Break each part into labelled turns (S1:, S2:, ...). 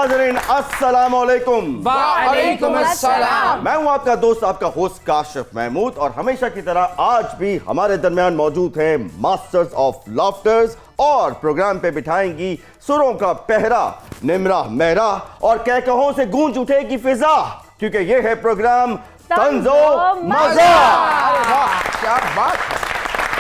S1: नाज़रीन अस्सलाम वालेकुम।
S2: वालेकुम अस्सलाम।
S1: मैं हूं आपका दोस्त, आपका होस्ट काशिफ महमूद, और हमेशा की तरह आज भी हमारे दरमियान मौजूद है मास्टर्स ऑफ लाफ्टर्स, और प्रोग्राम पे बिठाएंगी सुरों का पहरा निम्रा मेहरा, और कहकहों से गूंज उठेगी फिजा, क्योंकि ये है प्रोग्राम तंजो मजा।
S2: अरे वाह, क्या बात।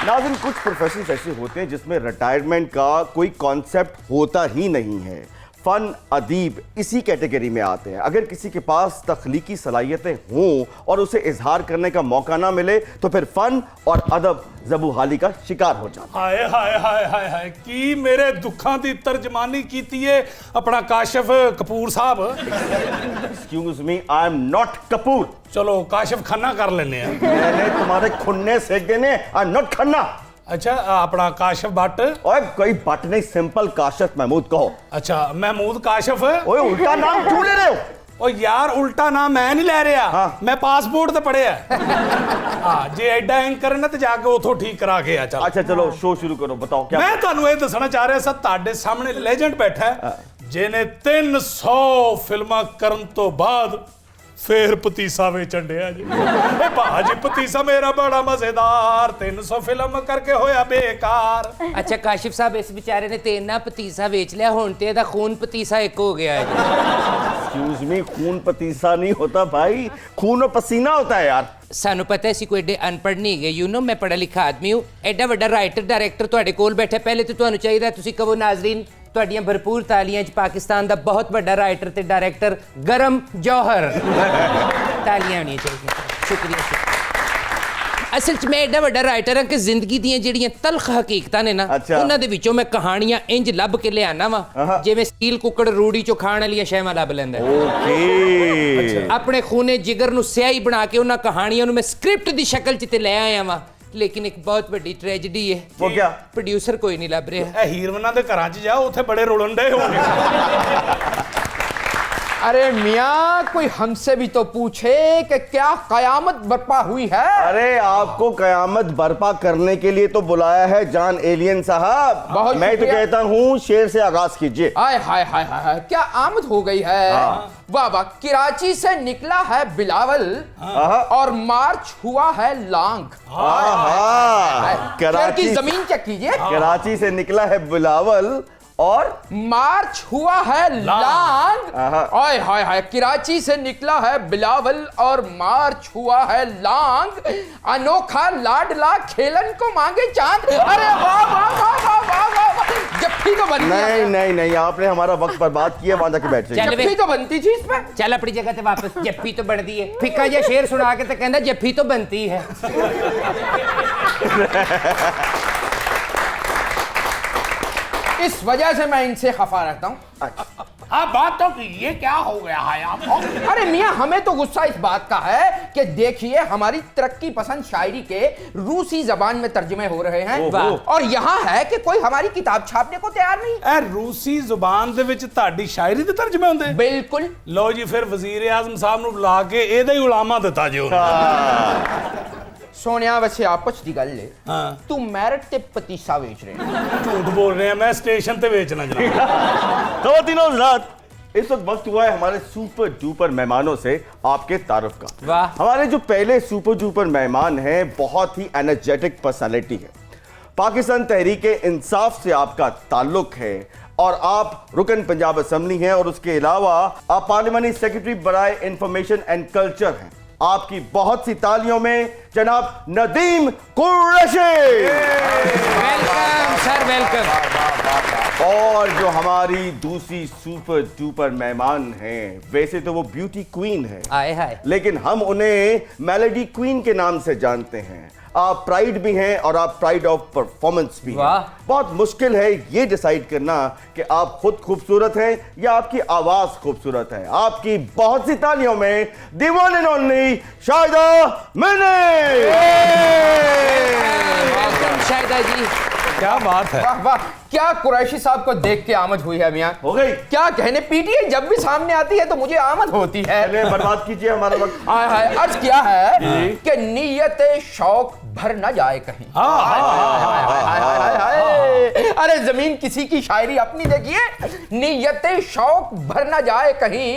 S1: नाज़रीन, कुछ प्रोफेशंस ऐसे होते हैं जिसमें रिटायरमेंट का कोई कॉन्सेप्ट होता ही नहीं है। फन, अदीब इसी कैटेगरी में आते हैं। अगर किसी के पास तख्लीकी सलाहियतें हों और उसे इजहार करने का मौका ना मिले तो फिर फन और अदब ज़बूहाली का शिकार हो जाता है।
S3: हाय हाय हाय हाय हाय की मेरे दुखों की तर्जमानी कीती है अपना काशिफ कपूर साहब।
S1: Excuse me, I am not Kapoor.
S3: चलो काशिफ खन्ना कर लेने हैं।
S1: मैंने तुम्हारे खुन्ने सेक देने, आई एम नॉट खन्ना।
S3: अच्छा अपना काशिफ भट्ट।
S1: ओए कोई बट नहीं, सिंपल काशिफ महमूद कहो।
S3: अच्छा महमूद काशिफ।
S1: ओए उल्टा नाम क्यों ले रहे हो?
S3: ओ यार उल्टा नाम मैं नहीं ले रहा।
S1: हाँ।
S3: मैं पासपोर्ट ते पढ़िया। हाँ जे एडा एंकर ने ते जाके उथों ठीक करा के आ। चल
S1: अच्छा चलो शो शुरू करो, बताओ क्या।
S3: मैं ਤੁਹਾਨੂੰ ਇਹ ਦੱਸਣਾ ਚਾਹ ਰਿਹਾ ਸੀ, ਤੁਹਾਡੇ ਸਾਹਮਣੇ ਲੈਜੈਂਡ ਬੈਠਾ ਹੈ ਜਿਹਨੇ 300 ਫਿਲਮਾਂ ਕਰਨ ਤੋਂ ਬਾਅਦ ਫੇਰ ਪਤੀਸਾ ਵੇਚਣ ਡਿਆ ਜੀ। ਇਹ ਭਾਜੀ ਪਤੀਸਾ ਮੇਰਾ ਬੜਾ ਮਜ਼ੇਦਾਰ, 300 ਫਿਲਮ ਕਰਕੇ ਹੋਇਆ ਬੇਕਾਰ।
S2: अच्छा काशिफ साहब, इस बेचारे ने तो इन्ना पतीसा बेच लिया, हुण ते इहदा खून पतीसा एक हो गया है।
S1: एक्सक्यूज मी, खून पतीसा नहीं होता भाई, खून और पसीना होता है यार।
S2: सानू पता है, कोई एडे अनपढ़ नहीं गए। यू नो मैं पढ़ा लिखा आदमी हूँ। एडा वड्डा राइटर डायरैक्टर तुहाडे कोल बैठा, पहले तो तुहानू चाहिए तुसीं कहो नाज़रीन तुहाडियां भरपूर तालियां च पाकिस्तान दा बहुत वड्डा राइटर ते डायरैक्टर गरम जौहर। तालियां होनी चाहिए। शुक्रिया। असल च मैं एडा वड्डा राइटर हां कि जिंदगी दियां जिहड़ियां तलख हकीकतां ने ना,
S1: अच्छा।
S2: उन्हां दे विचों मैं कहानियां इंज लभ के लियाना वा जिवें सील कुकड़ रूड़ी चो खाण वालियां शैवां लभ लैंदा है।
S1: ओके।
S2: अपने खूने जिगर नू स्याही बना के उन्हां कहानियां नू मैं स्क्रिप्ट दी शक्ल च ते ले आया वा, लेकिन एक बहुत बड़ी ट्रेजेडी है।
S1: वो क्या?
S2: प्रोड्यूसर कोई नहीं लभ रहा।
S3: ਇਹ ਹੀਰੋਇਨਾਂ ਦੇ ਘਰਾਂ 'ਚ ਜਾ, ਉੱਥੇ ਬੜੇ ਰੋਲਣ ਡੇ ਹੋਣਗੇ।
S4: अरे मियाँ, कोई हमसे भी तो पूछे कि क्या कयामत बर्पा हुई है।
S1: अरे आपको कयामत बर्पा करने के लिए तो बुलाया है जान एलियन साहब।
S4: बहुत
S1: मैं तो
S4: शुक्रिया।
S1: कहता हूँ शेर से आगाज कीजिए।
S4: हाय हाय हाय हाय हाय, क्या आमद हो गई है। वाह वाह, कराची से निकला है बिलावल और मार्च हुआ है लांग।
S1: आहा,
S4: शहर की जमीन चेक कीजिए।
S1: कराची से निकला है बिलावल और
S4: मार्च हुआ है लांग। हाय हाय हाय, कराची से निकला है बिलावल और मार्च हुआ है लांग। अनोखा लाडला खेलन को मांगे चांद। अरे वाह वाह वाह वाह वाह वाह, जफ्फी तो बनती है।
S1: नहीं नहीं नहीं, आपने हमारा वक्त बर्बाद किया, वहां जाके बैठ जाइए।
S2: चल
S4: जफ्फी तो बनती थी इसमें।
S2: चल अपनी जगह ते वापस। जफ्फी तो बनती है। फिक्का जिहा शेर सुना के तो कहंदा जफ्फी तो बनती है।
S4: इस वजह से मैं इनसे खफा रहता हूँ।
S3: हाँ बात तो की, ये क्या हो गया है आपको?
S4: अरे मियाँ, हमें तो गुस्सा इस बात का है कि देखिए हमारी तरक्की पसंद शायरी के रूसी जबान में तर्जुमे हो रहे हैं, और यहाँ है कि कोई हमारी किताब छापने को तैयार नहीं।
S3: ਇਹ ਰੂਸੀ ਜ਼ੁਬਾਨ ਦੇ ਵਿੱਚ ਤੁਹਾਡੀ ਸ਼ਾਇਰੀ ਦੇ ਤਰਜਮੇ ਹੁੰਦੇ?
S4: बिल्कुल।
S3: ਲਓ ਜੀ ਫਿਰ ਵਜ਼ੀਰ ਆਜ਼ਮ ਸਾਹਿਬ ਨੂੰ ਬੁਲਾ ਕੇ ਇਹਦਾ ਹੀ ਉਲਾਮਾ ਦਿੱਤਾ ਜੀ ਉਹਨੂੰ।
S4: सोनिया, वैसे आपस की गल है,
S3: हाँ।
S4: तू मैरिट ते पतीसा बेच रहे हैं।
S3: ਝੂਠ बोल रहे हैं, मैं स्टेशन पे बेचना जनाब।
S1: खवातीनो हज़रात, इस वक्त वक्त हुआ है हमारे सुपर डुपर मेहमानों से आपके तारुफ का।
S2: वाह।
S1: हमारे जो पहले सुपर डुपर मेहमान हैं बहुत ही एनर्जेटिक पर्सनालिटी है। पाकिस्तान तहरीक इंसाफ से आपका ताल्लुक है और आप रुकन पंजाब असम्बली हैं, और उसके अलावा आप पार्लियामानी सेक्रेटरी बराए इंफॉर्मेशन एंड कल्चर हैं। आपकी बहुत सी तालियों में जनाब Nadeem Qureshi.
S2: Welcome sir, welcome.
S1: और जो हमारी दूसरी सुपर डुपर मेहमान हैं, वैसे तो वो ब्यूटी क्वीन है,
S2: आए हाय।
S1: लेकिन हम उन्हें मेलोडी क्वीन के नाम से जानते हैं। आप प्राइड भी हैं और आप प्राइड ऑफ परफॉर्मेंस भी हैं।
S2: वाह।
S1: बहुत मुश्किल है ये डिसाइड करना कि आप खुद खूबसूरत हैं या आपकी आवाज खूबसूरत है। आपकी बहुत सी तालियों में the one and only Shahida Mini.
S2: Welcome Shahida ji.
S3: क्या बात है।
S4: वाह वाह, क्या कुरैशी साहब को देख के आमद हुई है मियां।
S1: हो गई।
S4: क्या कहने, पीटीआई जब भी सामने आती है तो मुझे आमद होती है।
S1: चलिए बर्बाद कीजिए हमारा वक्त।
S4: हाय हाय, अर्ज किया है कि नीयत शौक भर न जाए कहीं। हाय हाय हाय हाय, अरे जमीन किसी की शायरी अपनी देखिए। नीयत शौक भर न जाए कहीं,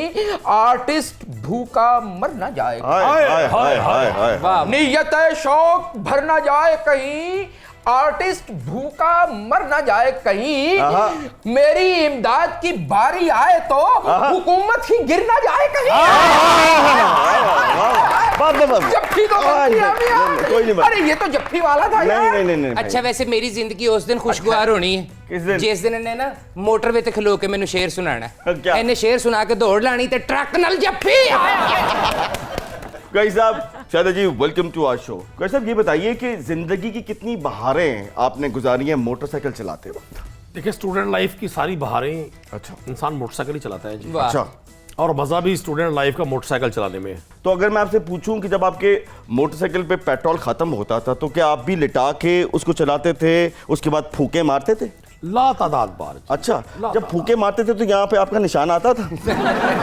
S4: आर्टिस्ट भूखा मर न जाए कहीं।
S1: हाय हाय हाय हाय।
S2: वाह,
S4: नीयत शौक भर न जाए कहीं, आर्टिस्ट भूखा मर न जाए कहीं। मेरी इमदाद की बारी आए तो हुकूमत ही गिर न जाए कहीं। जप्फी तो बनती है मियां।
S1: कोई नहीं।
S4: अरे ये तो जप्फी वाला था यार।
S1: नहीं नहीं नहीं।
S2: अच्छा वैसे मेरी जिंदगी उस दिन खुशगवार होनी है
S1: किस दिन?
S2: जिस दिन इन्हें ना मोटरवे ते खलो के मैनू शेर सुनाना।
S1: क्या?
S2: इन्हें शेर सुना के दौड़ लानी ते ट्रक नल जप्फी।
S1: कई साहब, शायद जी वेलकम टू आवर शो। कई साहब ये बताइए कि जिंदगी की कितनी बहारें आपने गुजारी हैं मोटरसाइकिल चलाते वक्त?
S5: देखिए, स्टूडेंट लाइफ की सारी बहारें
S1: अच्छा।
S5: इंसान मोटरसाइकिल ही चलाता है जी।
S2: वाह।
S1: अच्छा,
S5: और मजा भी स्टूडेंट लाइफ का मोटरसाइकिल चलाने में है।
S1: तो अगर मैं आपसे पूछूं कि जब आपके मोटरसाइकिल पे पेट्रोल खत्म होता था तो क्या आप भी लिटा के उसको चलाते थे, उसके बाद फूके मारते थे?
S5: लातादाद बार।
S1: अच्छा, जब फूके मारते थे तो यहाँ पे आपका निशान आता था?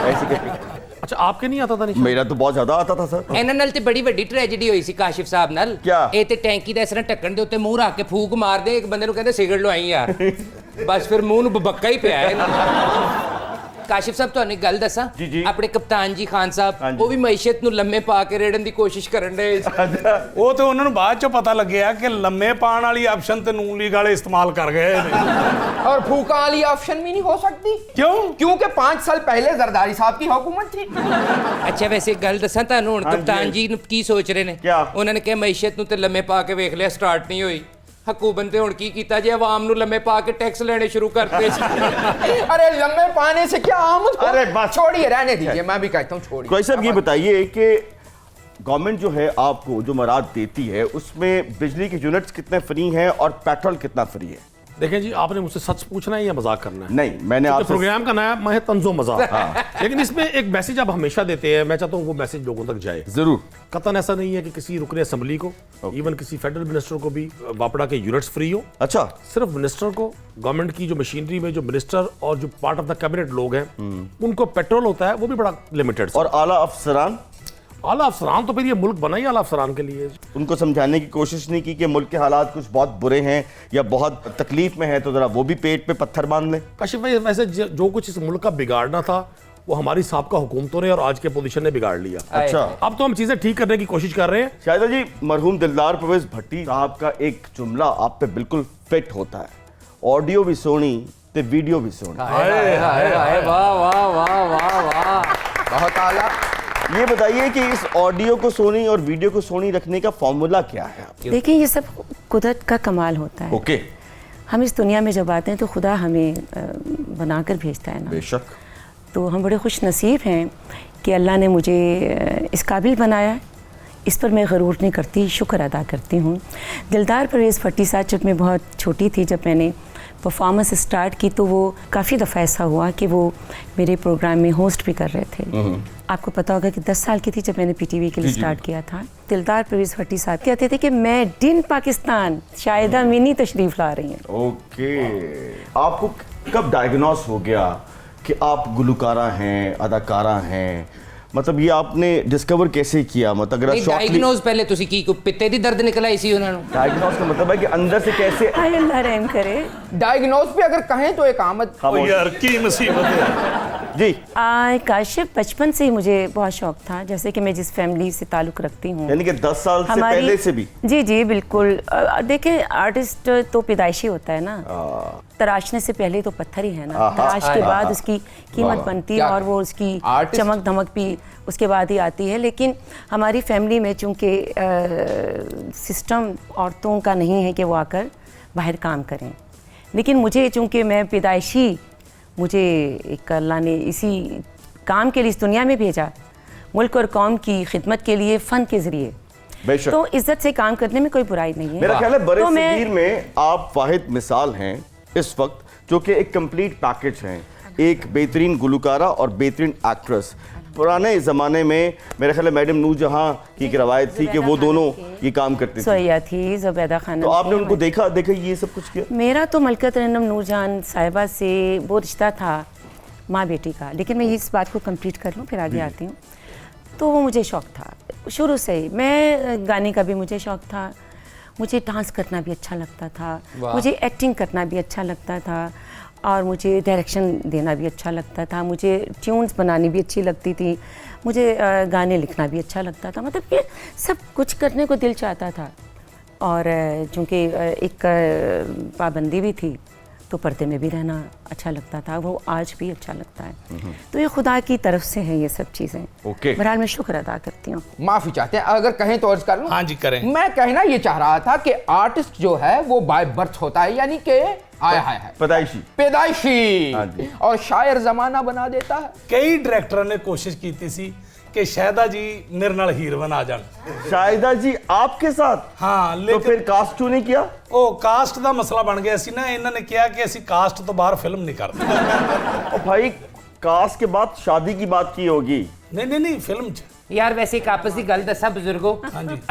S1: ऐसे कैसे?
S5: अच्छा, आपके नहीं आता था निशान?
S1: मेरा तो बहुत ज्यादा आता था सर।
S2: ਇਹਨਾਂ ਨਾਲ ਤੇ ਬੜੀ ਵੱਡੀ ਟ੍ਰੈਜੇਡੀ ਹੋਈ ਸੀ ਕਾਸ਼ਿਫ ਸਾਹਿਬ ਨਾਲ।
S1: ਕਿਆ?
S2: ਇਹ ਤੇ ਟੈਂਕੀ ਦਾ ਇਸ ਤਰ੍ਹਾਂ ਢੱਕਣ ਦੇ ਉੱਤੇ ਮੂੰਹ ਰੱਖ ਕੇ ਫੂਕ ਮਾਰਦੇ, ਇੱਕ ਬੰਦੇ ਨੂੰ ਕਹਿੰਦੇ ਸਿਗਰਟ ਲਵਾਈ ਯਾਰ। ਬਸ ਫਿਰ ਮੂੰਹ ਨੂੰ ਬੱਕਾ ਹੀ ਪਿਆ ਹੈ। ਕਾਸ਼ਿਫ ਸਾਹਿਬ ਤੁਹਾਨੂੰ ਇੱਕ ਗੱਲ ਦੱਸਾਂ,
S1: ਜੀ, ਜੀ।
S2: ਆਪਣੇ ਕਪਤਾਨ ਜੀ ਖਾਨ ਸਾਹਿਬ
S1: ਹਾਂਜੀ।
S2: ਉਹ ਵੀ ਮਈਸ਼ਤ ਨੂੰ ਲੰਮੇ ਪਾ ਕੇ ਰੇੜਨ ਦੀ ਕੋਸ਼ਿਸ਼ ਕਰਨ ਦੇ।
S3: ਉਹ ਤੇ ਉਹਨਾਂ ਨੂੰ ਬਾਅਦ ਚੋਂ ਪਤਾ ਲੱਗਿਆ ਕਿ ਲੰਮੇ ਪਾਣ ਵਾਲੀ ਆਪਸ਼ਨ ਤੇ ਨੂਨ ਲੀਗ ਵਾਲੇ ਇਸਤੇਮਾਲ ਕਰ ਗਏ ਨੇ।
S4: और फूका वाली ऑप्शन भी नहीं हो सकती।
S3: क्यों?
S4: क्योंकि 5 साल पहले जरदारी साहब की हुकूमत थी।
S2: ਅੱਛਾ ਵੈਸੇ ਇੱਕ ਗੱਲ ਦੱਸਾਂ ਤੁਹਾਨੂੰ, ਹੁਣ
S1: ਹਾਂਜੀ,
S2: ਕਪਤਾਨ
S1: ਹਾਂਜੀ।
S2: ਜੀ ਨੂੰ ਕੀ ਸੋਚ ਰਹੇ ਨੇ?
S1: ਕਿਆ?
S2: ਉਹਨਾਂ ਨੇ ਕਿਹਾ ਮਈਸ਼ਤ ਨੂੰ ਤੇ ਲੰਮੇ ਪਾ ਕੇ ਵੇਖ ਲਿਆ, ਸਟਾਰਟ ਨਹੀਂ ਹੋਈ। ਹਕੂਮਤ ਨੇ ਹੁਣ ਕੀ ਕੀਤਾ ਜੀ, ਆਵਾਮ ਨੂੰ ਲੰਮੇ ਪਾ ਕੇ ਟੈਕਸ ਲੈਣੇ ਸ਼ੁਰੂ करते।
S4: अरे लम्बे पाने से क्या आमद हो?
S1: अरे बस।
S4: छोड़िए, रहने दीजिए, मैं भी कहता हूँ छोड़िए।
S1: कोई साहब ये बताइए कि गवर्नमेंट जो है आपको जो मराद देती है उसमें बिजली के यूनिट्स कितने फ्री हैं और पेट्रोल कितना फ्री है?
S5: देखें जी, आपने मुझसे सच पूछना है या मजाक करना है?
S1: नहीं, मैंने
S5: क्योंकि
S1: आपसे
S5: प्रोग्राम का नाम है तंजो मजाक। लेकिन इसमें एक मैसेज आप हमेशा देते हैं, मैं चाहता हूँ वो मैसेज लोगों तक जाए।
S1: जरूर।
S5: कतन ऐसा नहीं है कि किसी रुकने असेंबली को, इवन किसी फेडरल मिनिस्टर को भी वापड़ा के यूनिट्स फ्री हो।
S1: अच्छा,
S5: सिर्फ मिनिस्टर को, गवर्नमेंट की जो मशीनरी में जो मिनिस्टर और जो पार्ट ऑफ द कैबिनेट लोग हैं उनको पेट्रोल होता है, वो भी बड़ा लिमिटेड।
S1: और आला अफसरान?
S5: आला अफसरान तो फिर ये मुल्क बना ही आला अफसरान के लिए।
S1: उनको समझाने की कोशिश नहीं की कि मुल्क के हालात कुछ बहुत बुरे हैं या बहुत तकलीफ में है तो जरा वो भी पेट पे पत्थर बांध लें।
S5: काशिफ भाई, वैसे जो कुछ इस मुल्क का बिगाड़ना था वो हमारी साबका हुकूमतों ने और आज के पोजीशन ने बिगाड़ लिया।
S1: अच्छा,
S5: अब तो हम चीजें ठीक करने की कोशिश कर रहे हैं।
S1: शायद जी मरहूम दिलदार परवेज भट्टी साहब का एक जुमला आप पे बिल्कुल फिट होता है, ऑडियो भी सोनी ते वीडियो भी सोनी।
S2: वाह वाह वाह वाह वाह,
S4: बहुत आला।
S1: ये बताइए कि इस ऑडियो को सोनी और वीडियो को सोनी रखने का फॉर्मूला क्या है?
S6: देखिए, ये सब कुदरत का कमाल होता है।
S1: ओके,
S6: हम इस दुनिया में जब आते हैं तो खुदा हमें बनाकर भेजता है ना।
S1: बेशक।
S6: तो हम बड़े खुश नसीब हैं कि अल्लाह ने मुझे इस काबिल बनाया। इस पर मैं गरूर नहीं करती, शुक्र अदा करती हूँ। दिलदार परवेज़ भट्टी साहब, जब मैं बहुत छोटी थी, जब मैंने परफॉर्मेंस स्टार्ट की तो वो काफ़ी दफ़ा ऐसा हुआ कि वो मेरे प्रोग्राम में होस्ट भी कर रहे थे। आपको पता होगा कि 10 साल की थी जब मैंने पीटीवी के लिए स्टार्ट किया था। दिलदार परवेज़ भट्टी साहब कहते थे कि मैं डिन पाकिस्तान शाहिदा मिनी तशरीफ़ ला रही हैं।
S1: ओके, आपको कब डायग्नोस हो गया कि आप गुलकारा हैं, अदाकारा हैं? मतलब ये आपने डिस्कवर कैसे किया? मतलब अगर
S2: डायग्नोज पहले ਤੁਸੀਂ ਕੀ ਪਿੱਤੇ ਦੀ ਦਰਦ ਨਿਕਲ ਆਈ ਸੀ ਉਹਨਾਂ ਨੂੰ?
S1: डायग्नोस का मतलब है कि अंदर से कैसे?
S6: हाय अल्लाह रहम करे।
S4: डायग्नोस पे अगर कहें तो एक आमद।
S3: ओ यार की मुसीबत है।
S1: जी,
S6: काशिफ, बचपन से ही मुझे बहुत शौक था, जैसे कि मैं जिस फैमिली से ताल्लुक़ रखती हूँ।
S1: यानी कि 10 साल से पहले से भी?
S6: जी जी बिल्कुल। देखिए, आर्टिस्ट तो पैदाइशी होता है ना, तराशने से पहले तो पत्थर ही है ना, तराश के बाद उसकी कीमत बनती है और वो उसकी चमक धमक भी उसके बाद ही आती है। लेकिन हमारी फैमिली में चूँकि सिस्टम औरतों का नहीं है कि वो आकर बाहर काम करें, लेकिन मुझे चूँकि मैं पैदाइशी, मुझे एक अल्लाह ने इसी काम के लिए इस दुनिया में भेजा, मुल्क और कौम की खिदमत के लिए, फ़न के ज़रिए।
S1: बेशक।
S6: तो इज्जत से काम करने में कोई बुराई नहीं है।
S1: मेरा ख्याल है बड़े
S6: तो
S1: सगीर में आप वाहिद मिसाल हैं इस वक्त जो कि एक कंप्लीट पैकेज हैं, एक बेहतरीन गुलकारा और बेहतरीन एक्ट्रेस। पुराने ज़माने में मेरे ख्याल मैडम नूरजहां की एक रवायत थी कि वो दोनों ये काम करती थी।
S6: सोया थी, ज़ुबैदा खानम
S1: तो आपने
S6: थी।
S1: उनको देखा ये सब कुछ किया?
S6: मेरा तो मलकत रनम नूरजहां साहिबा से वो रिश्ता था माँ बेटी का, लेकिन मैं इस बात को कंप्लीट कर लूँ फिर आगे आती हूँ। तो वो मुझे शौक़ था शुरू से ही, मैं गाने का भी मुझे शौक़ था, मुझे डांस करना भी अच्छा लगता था, मुझे एक्टिंग करना भी अच्छा लगता था, और मुझे डायरेक्शन देना भी अच्छा लगता था, मुझे ट्यून्स बनानी भी अच्छी लगती थी, मुझे गाने लिखना भी अच्छा लगता था, मतलब कि सब कुछ करने को दिल चाहता था। और चूँकि एक पाबंदी भी थी तो पर्दे में भी रहना अच्छा लगता था, वो आज भी अच्छा लगता है। तो ये खुदा की तरफ से है ये सब चीज़ें।
S1: ओके।
S6: बहरहाल मैं शुक्र अदा करती हूँ।
S4: माफी चाहते हैं अगर कहें तो अर्ज कर लूं।
S3: हाँ जी, करें।
S4: मैं कहना ये चाह रहा था कि आर्टिस्ट जो है वो बाय बर्थ होता है, यानी कि आया है
S1: पैदाइशी
S4: पैदाइशी,
S1: हाँ जी।
S4: और शायर जमाना बना देता है।
S3: कई डायरेक्टरों ने कोशिश की थी कि शायदा जी मेरे नाल हीरोइन आ जान।
S1: शाहिदा जी आपके साथ?
S3: हाँ,
S1: तो
S3: लेकिन
S1: फिर कास्ट क्यों नहीं किया?
S3: ਉਹ ਕਾਸਟ ਦਾ ਮਸਲਾ ਬਣ ਗਿਆ ਸੀ ਨਾ, ਇਹਨਾਂ ਨੇ ਕਿਹਾ ਕਿ ਅਸੀਂ ਕਾਸਟ ਤੋਂ ਬਾਹਰ ਫਿਲਮ ਨਹੀਂ ਕਰਦੇ।
S1: और भाई कास्ट के बाद शादी की बात की होगी।
S3: ਨਹੀਂ ਫਿਲਮ 'ਚ
S2: ਯਾਰ ਵੈਸੇ ਇੱਕ ਆਪਸ ਦੀ ਗੱਲ ਦੱਸਾਂ ਬਜ਼ੁਰਗੋ,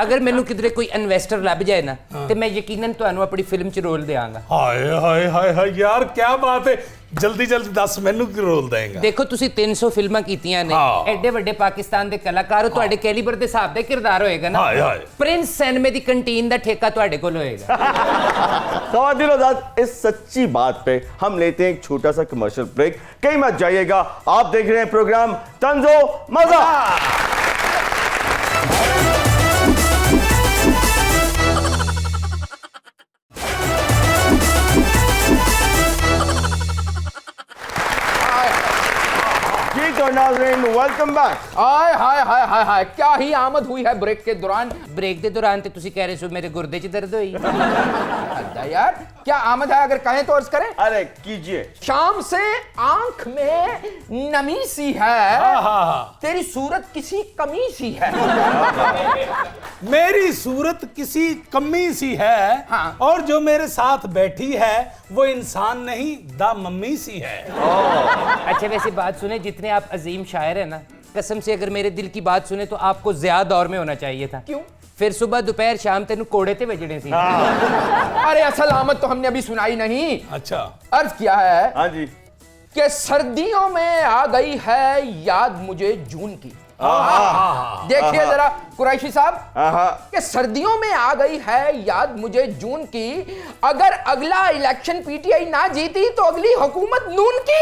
S2: ਅਗਰ ਮੈਨੂੰ ਕਿਧਰੇ ਕੋਈ ਇਨਵੈਸਟਰ ਲੱਭ ਜਾਏ ਨਾ ਤੇ ਮੈਂ ਯਕੀਨਨ ਤੁਹਾਨੂੰ ਆਪਣੀ ਫਿਲਮ 'ਚ ਰੋਲ ਦੇਵਾਂਗਾ।
S3: ਹਾਏ ਹਾਏ ਹਾਏ ਹਾਏ ਯਾਰ ਕੀ ਬਾਤ ਹੈ, ਜਲਦੀ ਜਲਦੀ ਦੱਸ ਮੈਨੂੰ ਕੀ ਰੋਲ ਦੇਂਗਾ।
S2: ਦੇਖੋ ਤੁਸੀਂ 300 ਫਿਲਮਾਂ ਕੀਤੀਆਂ ਨੇ,
S3: ਹਾਂ।
S2: ਐਡੇ ਵੱਡੇ ਪਾਕਿਸਤਾਨ ਦੇ ਕਲਾਕਾਰ ਹੋ, ਤੁਹਾਡੇ ਕੈਲੀਬਰ ਦੇ ਹਿਸਾਬ ਦਾ ਕਿਰਦਾਰ ਹੋਏਗਾ ਨਾ।
S3: ਹਾਏ ਹਾਏ।
S2: ਪ੍ਰਿੰਸ ਸਿਨੇਮੇ ਦੀ ਕੰਟੀਨ ਦਾ ਠੇਕਾ ਤੁਹਾਡੇ ਕੋਲ ਹੋਏਗਾ।
S1: ख़वातीन और हज़रात, इस सच्ची बात पे हम लेते हैं एक छोटा सा कमर्शियल ब्रेक। कहीं मत जाइएगा, आप देख रहे हैं प्रोग्राम तंजो मजा। जी तो नाज़रीन, वेलकम बैक।
S4: हाय हाय हाय हाय हाय, क्या ही आमद हुई है ब्रेक के दौरान।
S2: ਬ੍ਰੇਕ ਦੇ ਦੌਰਾਨ ਤੇ ਤੁਸੀਂ ਕਹਿ ਰਹੇ ਸੀ ਮੇਰੇ ਗੁਰਦੇ 'ਚ ਦਰਦ ਹੋਈ।
S4: अल्लाह यार, क्या आमद है अगर कहें तो अर्ज करें।
S1: अरे कीजिए।
S4: शाम से आंख में नमी सी है, तेरी सूरत किसी कमी सी है।
S3: मेरी सूरत किसी कमी सी है,
S4: हाँ।
S3: और जो मेरे साथ बैठी है वो इंसान नहीं, दा मम्मी सी है।
S2: अच्छा वैसे बात सुने, जितने आप अजीम शायर हैं ना, कसम से अगर मेरे दिल की बात सुने तो आपको ज्यादा दौर में होना चाहिए था।
S4: क्यों?
S2: फिर सुबह दोपहर शाम तेन कोड़े ते बजने सी।
S4: अरे असल आमद तो हमने अभी सुनाई नहीं।
S3: अच्छा,
S4: अर्ज किया है
S1: हाँ जी।
S4: कि सर्दियों में आ गई है याद मुझे जून की। देखिए जरा कुरैशी साहब, कि सर्दियों में आ गई है याद मुझे जून की, अगर अगला इलेक्शन पीटीआई ना जीती तो अगली हुकूमत नून की।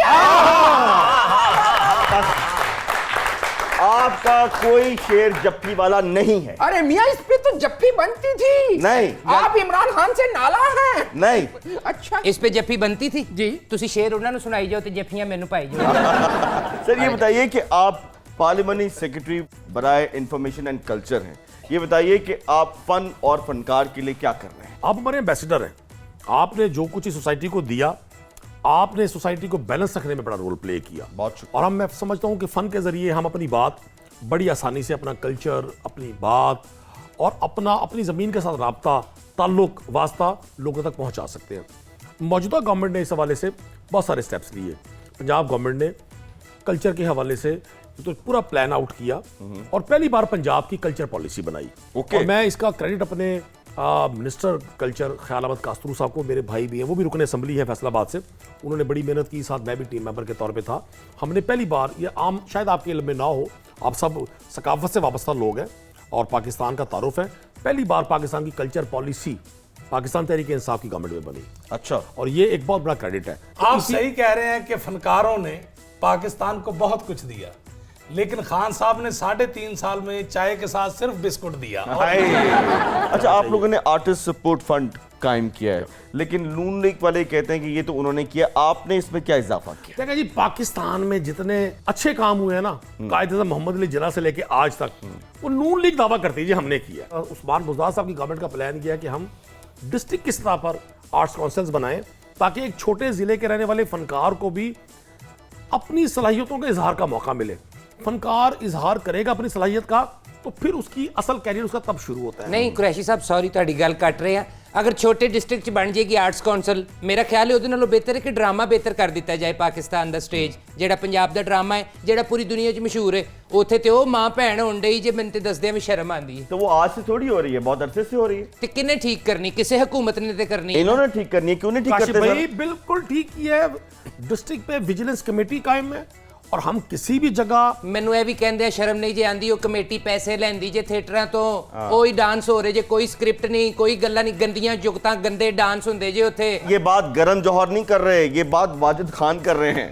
S1: आपका कोई शेर जप्पी वाला नहीं है।
S4: अरे मियाँ, इस पे तो जप्पी बनती थी।
S1: नहीं।
S4: आप इमरान खान से नाला हैं।
S1: नहीं।
S4: अच्छा,
S2: इस पे जफ्फी बनती थी
S4: जी।
S2: तुसी शेर उन्होंने सुनाई जाओ तो जफ्फियां मैनू पाई जाओ।
S1: सर ये बताइए कि आप पार्लियामेंट्री सेक्रेटरी बराए इंफॉर्मेशन एंड कल्चर हैं, ये बताइए कि आप फन और फनकार के लिए क्या कर रहे हैं?
S5: आप हमारे एम्बेसडर हैं। आपने जो कुछ इस सोसाइटी को दिया, आपने सोसाइटी को बैलेंस रखने में बड़ा रोल प्ले किया।
S1: बहुत शुक्रिया।
S5: और मैं समझता हूं कि फन के जरिए हम अपनी बात बड़ी आसानी से, अपना कल्चर, अपनी बात और अपनी ज़मीन के साथ राब्ता, ताल्लुक, वास्ता लोगों तक पहुंचा सकते हैं। मौजूदा गवर्नमेंट ने इस हवाले से बहुत सारे स्टेप्स लिए। पंजाब गवर्नमेंट ने कल्चर के हवाले से तो पूरा प्लान आउट किया और पहली बार पंजाब की कल्चर पॉलिसी बनाई।
S1: ओके।
S5: और मैं इसका क्रेडिट अपने मिनिस्टर कल्चर ख्याल अहमद कास्तरू साहब को, मेरे भाई भी हैं, वो भी रुकन असम्बली है फैसलाबाद से, उन्होंने बड़ी मेहनत की, साथ मैं भी टीम मेंबर के तौर पे था। हमने पहली बार, ये आम शायद आपके इल्म में ना हो, आप सब सकाफत से वाबस्ता लोग हैं और पाकिस्तान का तारुफ है, पहली बार पाकिस्तान की कल्चर पॉलिसी पाकिस्तान तहरीक इंसाफ की गवर्नमेंट में बनी।
S1: अच्छा।
S5: और ये एक बहुत बड़ा क्रेडिट है।
S3: आप सही कह रहे हैं कि फनकारों ने पाकिस्तान को बहुत कुछ दिया, लेकिन खान साहब ने 3.5 साल में चाय के साथ सिर्फ बिस्कुट दिया।
S1: अच्छा, आप लोगों ने आर्टिस्ट सपोर्ट फंड कायम किया है, लेकिन नून लीग वाले कहते हैं कि ये तो उन्होंने किया, आपने इसमें क्या इजाफा किया?
S5: देखा जी, पाकिस्तान में जितने अच्छे काम हुए हैं ना, कायदे मोहम्मद अली जिन्ना से लेके आज तक, वो नून लीग दावा करती है जी हमने किया। उस्मान बुज़दार साहब की गवर्नमेंट का प्लान किया कि हम डिस्ट्रिक्ट की सतह पर आर्ट्स काउंसिल्स बनाएं ताकि एक छोटे जिले के रहने वाले फनकार को भी अपनी सलाहियतों के इजहार का मौका मिले। फनकार इजहार करेगा अपनी सलाहियत का तो फिर उसकी असल कैरियर उसका तब शुरू होता है।
S2: नहीं कुरैशी साहब, सॉरी ਤੁਹਾਡੀ ਗੱਲ ਕੱਟ ਰਹੇ ਆ। ਅਗਰ ਛੋਟੇ ਡਿਸਟ੍ਰਿਕਟ ਚ ਬਣ ਜਾਏਗੀ ਆਰਟਸ ਕੌਂਸਲ, ਮੇਰਾ ਖਿਆਲ ਹੈ ਉਹਦੇ ਨਾਲੋਂ ਬਿਹਤਰ ਹੈ ਕਿ ਡਰਾਮਾ ਬਿਹਤਰ ਕਰ ਦਿੱਤਾ ਜਾਏ ਪਾਕਿਸਤਾਨ ਦਾ ਸਟੇਜ, ਜਿਹੜਾ ਪੰਜਾਬ ਦਾ ਡਰਾਮਾ ਹੈ, ਜਿਹੜਾ ਪੂਰੀ ਦੁਨੀਆ 'ਚ ਮਸ਼ਹੂਰ ਹੈ, ਉੱਥੇ ਤੇ ਉਹ ਮਾਂ ਭੈਣ ਹੋਣ ਡਈ ਜੇ ਮੈਨੂੰ ਤੇ ਦੱਸਦਿਆਂ ਵੀ ਸ਼ਰਮ ਆਉਂਦੀ ਹੈ।
S1: तो वो आज से थोड़ी हो रही है, बहुत अरसे से हो रही है।
S2: ਤੇ ਕਿੰਨੇ ਠੀਕ ਕਰਨੀ? ਕਿਸੇ ਹਕੂਮਤ ਨੇ ਤੇ करनी है।
S1: इन्होंने ठीक करनी है, क्यों नहीं ठीक
S5: काशिफ
S1: करते
S5: भाई
S1: सर?
S5: बिल्कुल ठीक ही है। डिस्ट्रिक्ट पे विजिलेंस कमेटी कायम है और हम किसी भी जगह
S2: ਮੈਨੂੰ ਇਹ ਵੀ ਕਹਿੰਦੇ ਆ ਸ਼ਰਮ ਨਹੀਂ ਜੇ ਆਂਦੀ ਉਹ ਕਮੇਟੀ ਪੈਸੇ ਲੈਂਦੀ ਜੇ ਥੀਏਟਰਾਂ ਤੋਂ, ਉਹੀ ਡਾਂਸ ਹੋ ਰਹੇ ਜੇ, ਕੋਈ ਸਕ੍ਰਿਪਟ ਨਹੀਂ, ਕੋਈ ਗੱਲਾਂ ਨਹੀਂ, ਗੰਦੀਆਂ ਜੁਗਤਾਂ ਗੰਦੇ ਡਾਂਸ ਹੁੰਦੇ ਜੇ ਉੱਥੇ।
S1: ये बात गरम जौहर नहीं कर रहे, ये बात वाजिद खान कर रहे हैं।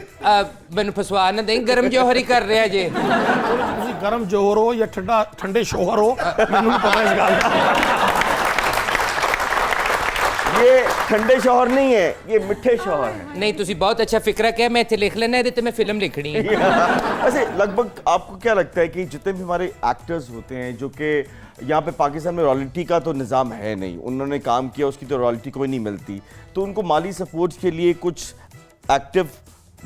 S2: ਮੈਨੂੰ ਫਸਵਾ ਨਾ ਦੇਂ, ਗਰਮ ਜੋਹਰ ਹੀ ਕਰ ਰਿਹਾ ਜੇ।
S5: ਤੁਸੀਂ ਗਰਮ ਜੋਹਰ ਹੋ ਜਾਂ ਠੰਡੇ ਸ਼ੋਹਰ ਹੋ, ਮੈਨੂੰ ਨਹੀਂ ਪਤਾ ਇਸ ਗੱਲ ਦਾ।
S1: ये ठंडे शौहर नहीं है, ये मिठे शौहर है।
S2: नहीं तुसी बहुत अच्छा फिक्रा किया, मैं इत्थे लिख लेना है ते मैं फिल्म लिखनी है।
S1: वैसे लगभग आपको क्या लगता है कि जितने भी हमारे एक्टर्स होते हैं जो कि यहाँ पे पाकिस्तान में रॉयल्टी का तो निज़ाम है नहीं, उन्होंने काम किया उसकी तो रॉयल्टी कोई नहीं मिलती, तो उनको माली सपोर्ट के लिए कुछ एक्टिव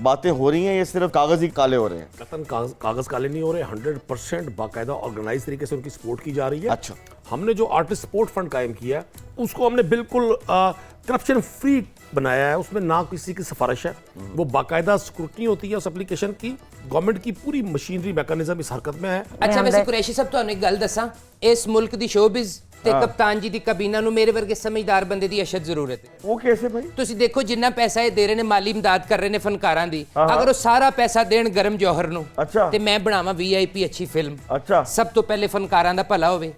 S1: बातें हो रही हैं या सिर्फ कागज ही काले हो रहे हैं?
S5: कतन कागज काले नहीं हो रहे, 100% बाकायदा ऑर्गेनाइज तरीके से उनकी सपोर्ट की जा रही है।
S1: अच्छा।
S5: हमने जो आर्टिस्ट सपोर्ट फंड कायम किया है उसको हमने बिल्कुल करप्शन फ्री बनाया है, उसमें ना किसी की सिफारिश है, वो बाकायदा स्क्रूटनी होती है उस एप्लीकेशन की, गवर्नमेंट की पूरी मशीनरी मैकेनिज्म इस हरकत में है।
S2: अच्छा वैसे कुरैशी साहब ਤੁਹਾਨੂੰ ਇੱਕ ਗੱਲ ਦੱਸਾਂ, ਇਸ ਮੁਲਕ ਦੀ ਸ਼ੋਬਿਜ਼ ਤੇ ਕਪਤਾਨ ਜੀ ਦੀ ਕਬੀਨਾ ਨੂੰ ਮੇਰੇ ਵਰਗੇ ਸਮਝਦਾਰ ਬੰਦੇ ਦੀ ਅਸ਼ਦ ਜ਼ਰੂਰਤ ਹੈ।
S1: वो कैसे भाई?
S2: ਤੁਸੀਂ ਦੇਖੋ ਜਿੰਨਾ ਪੈਸਾ ਇਹ ਦੇ ਰਹੇ ਨੇ, ਮਾਲੀ ਇਮਦਾਦ ਕਰ ਰਹੇ ਨੇ ਫਨਕਾਰਾਂ ਦੀ, ਅਗਰ ਉਹ ਸਾਰਾ ਪੈਸਾ ਦੇਣ ਗਰਮ ਜੌਹਰ ਨੂੰ
S1: ਅੱਛਾ।
S2: ਤੇ ਮੈਂ ਬਣਾਵਾਂ VIP ਅੱਛੀ ਫਿਲਮ,
S1: अच्छा।
S2: ਸਭ ਤੋਂ ਪਹਿਲੇ ਫਨਕਾਰਾਂ ਦਾ ਭਲਾ ਹੋਵੇ,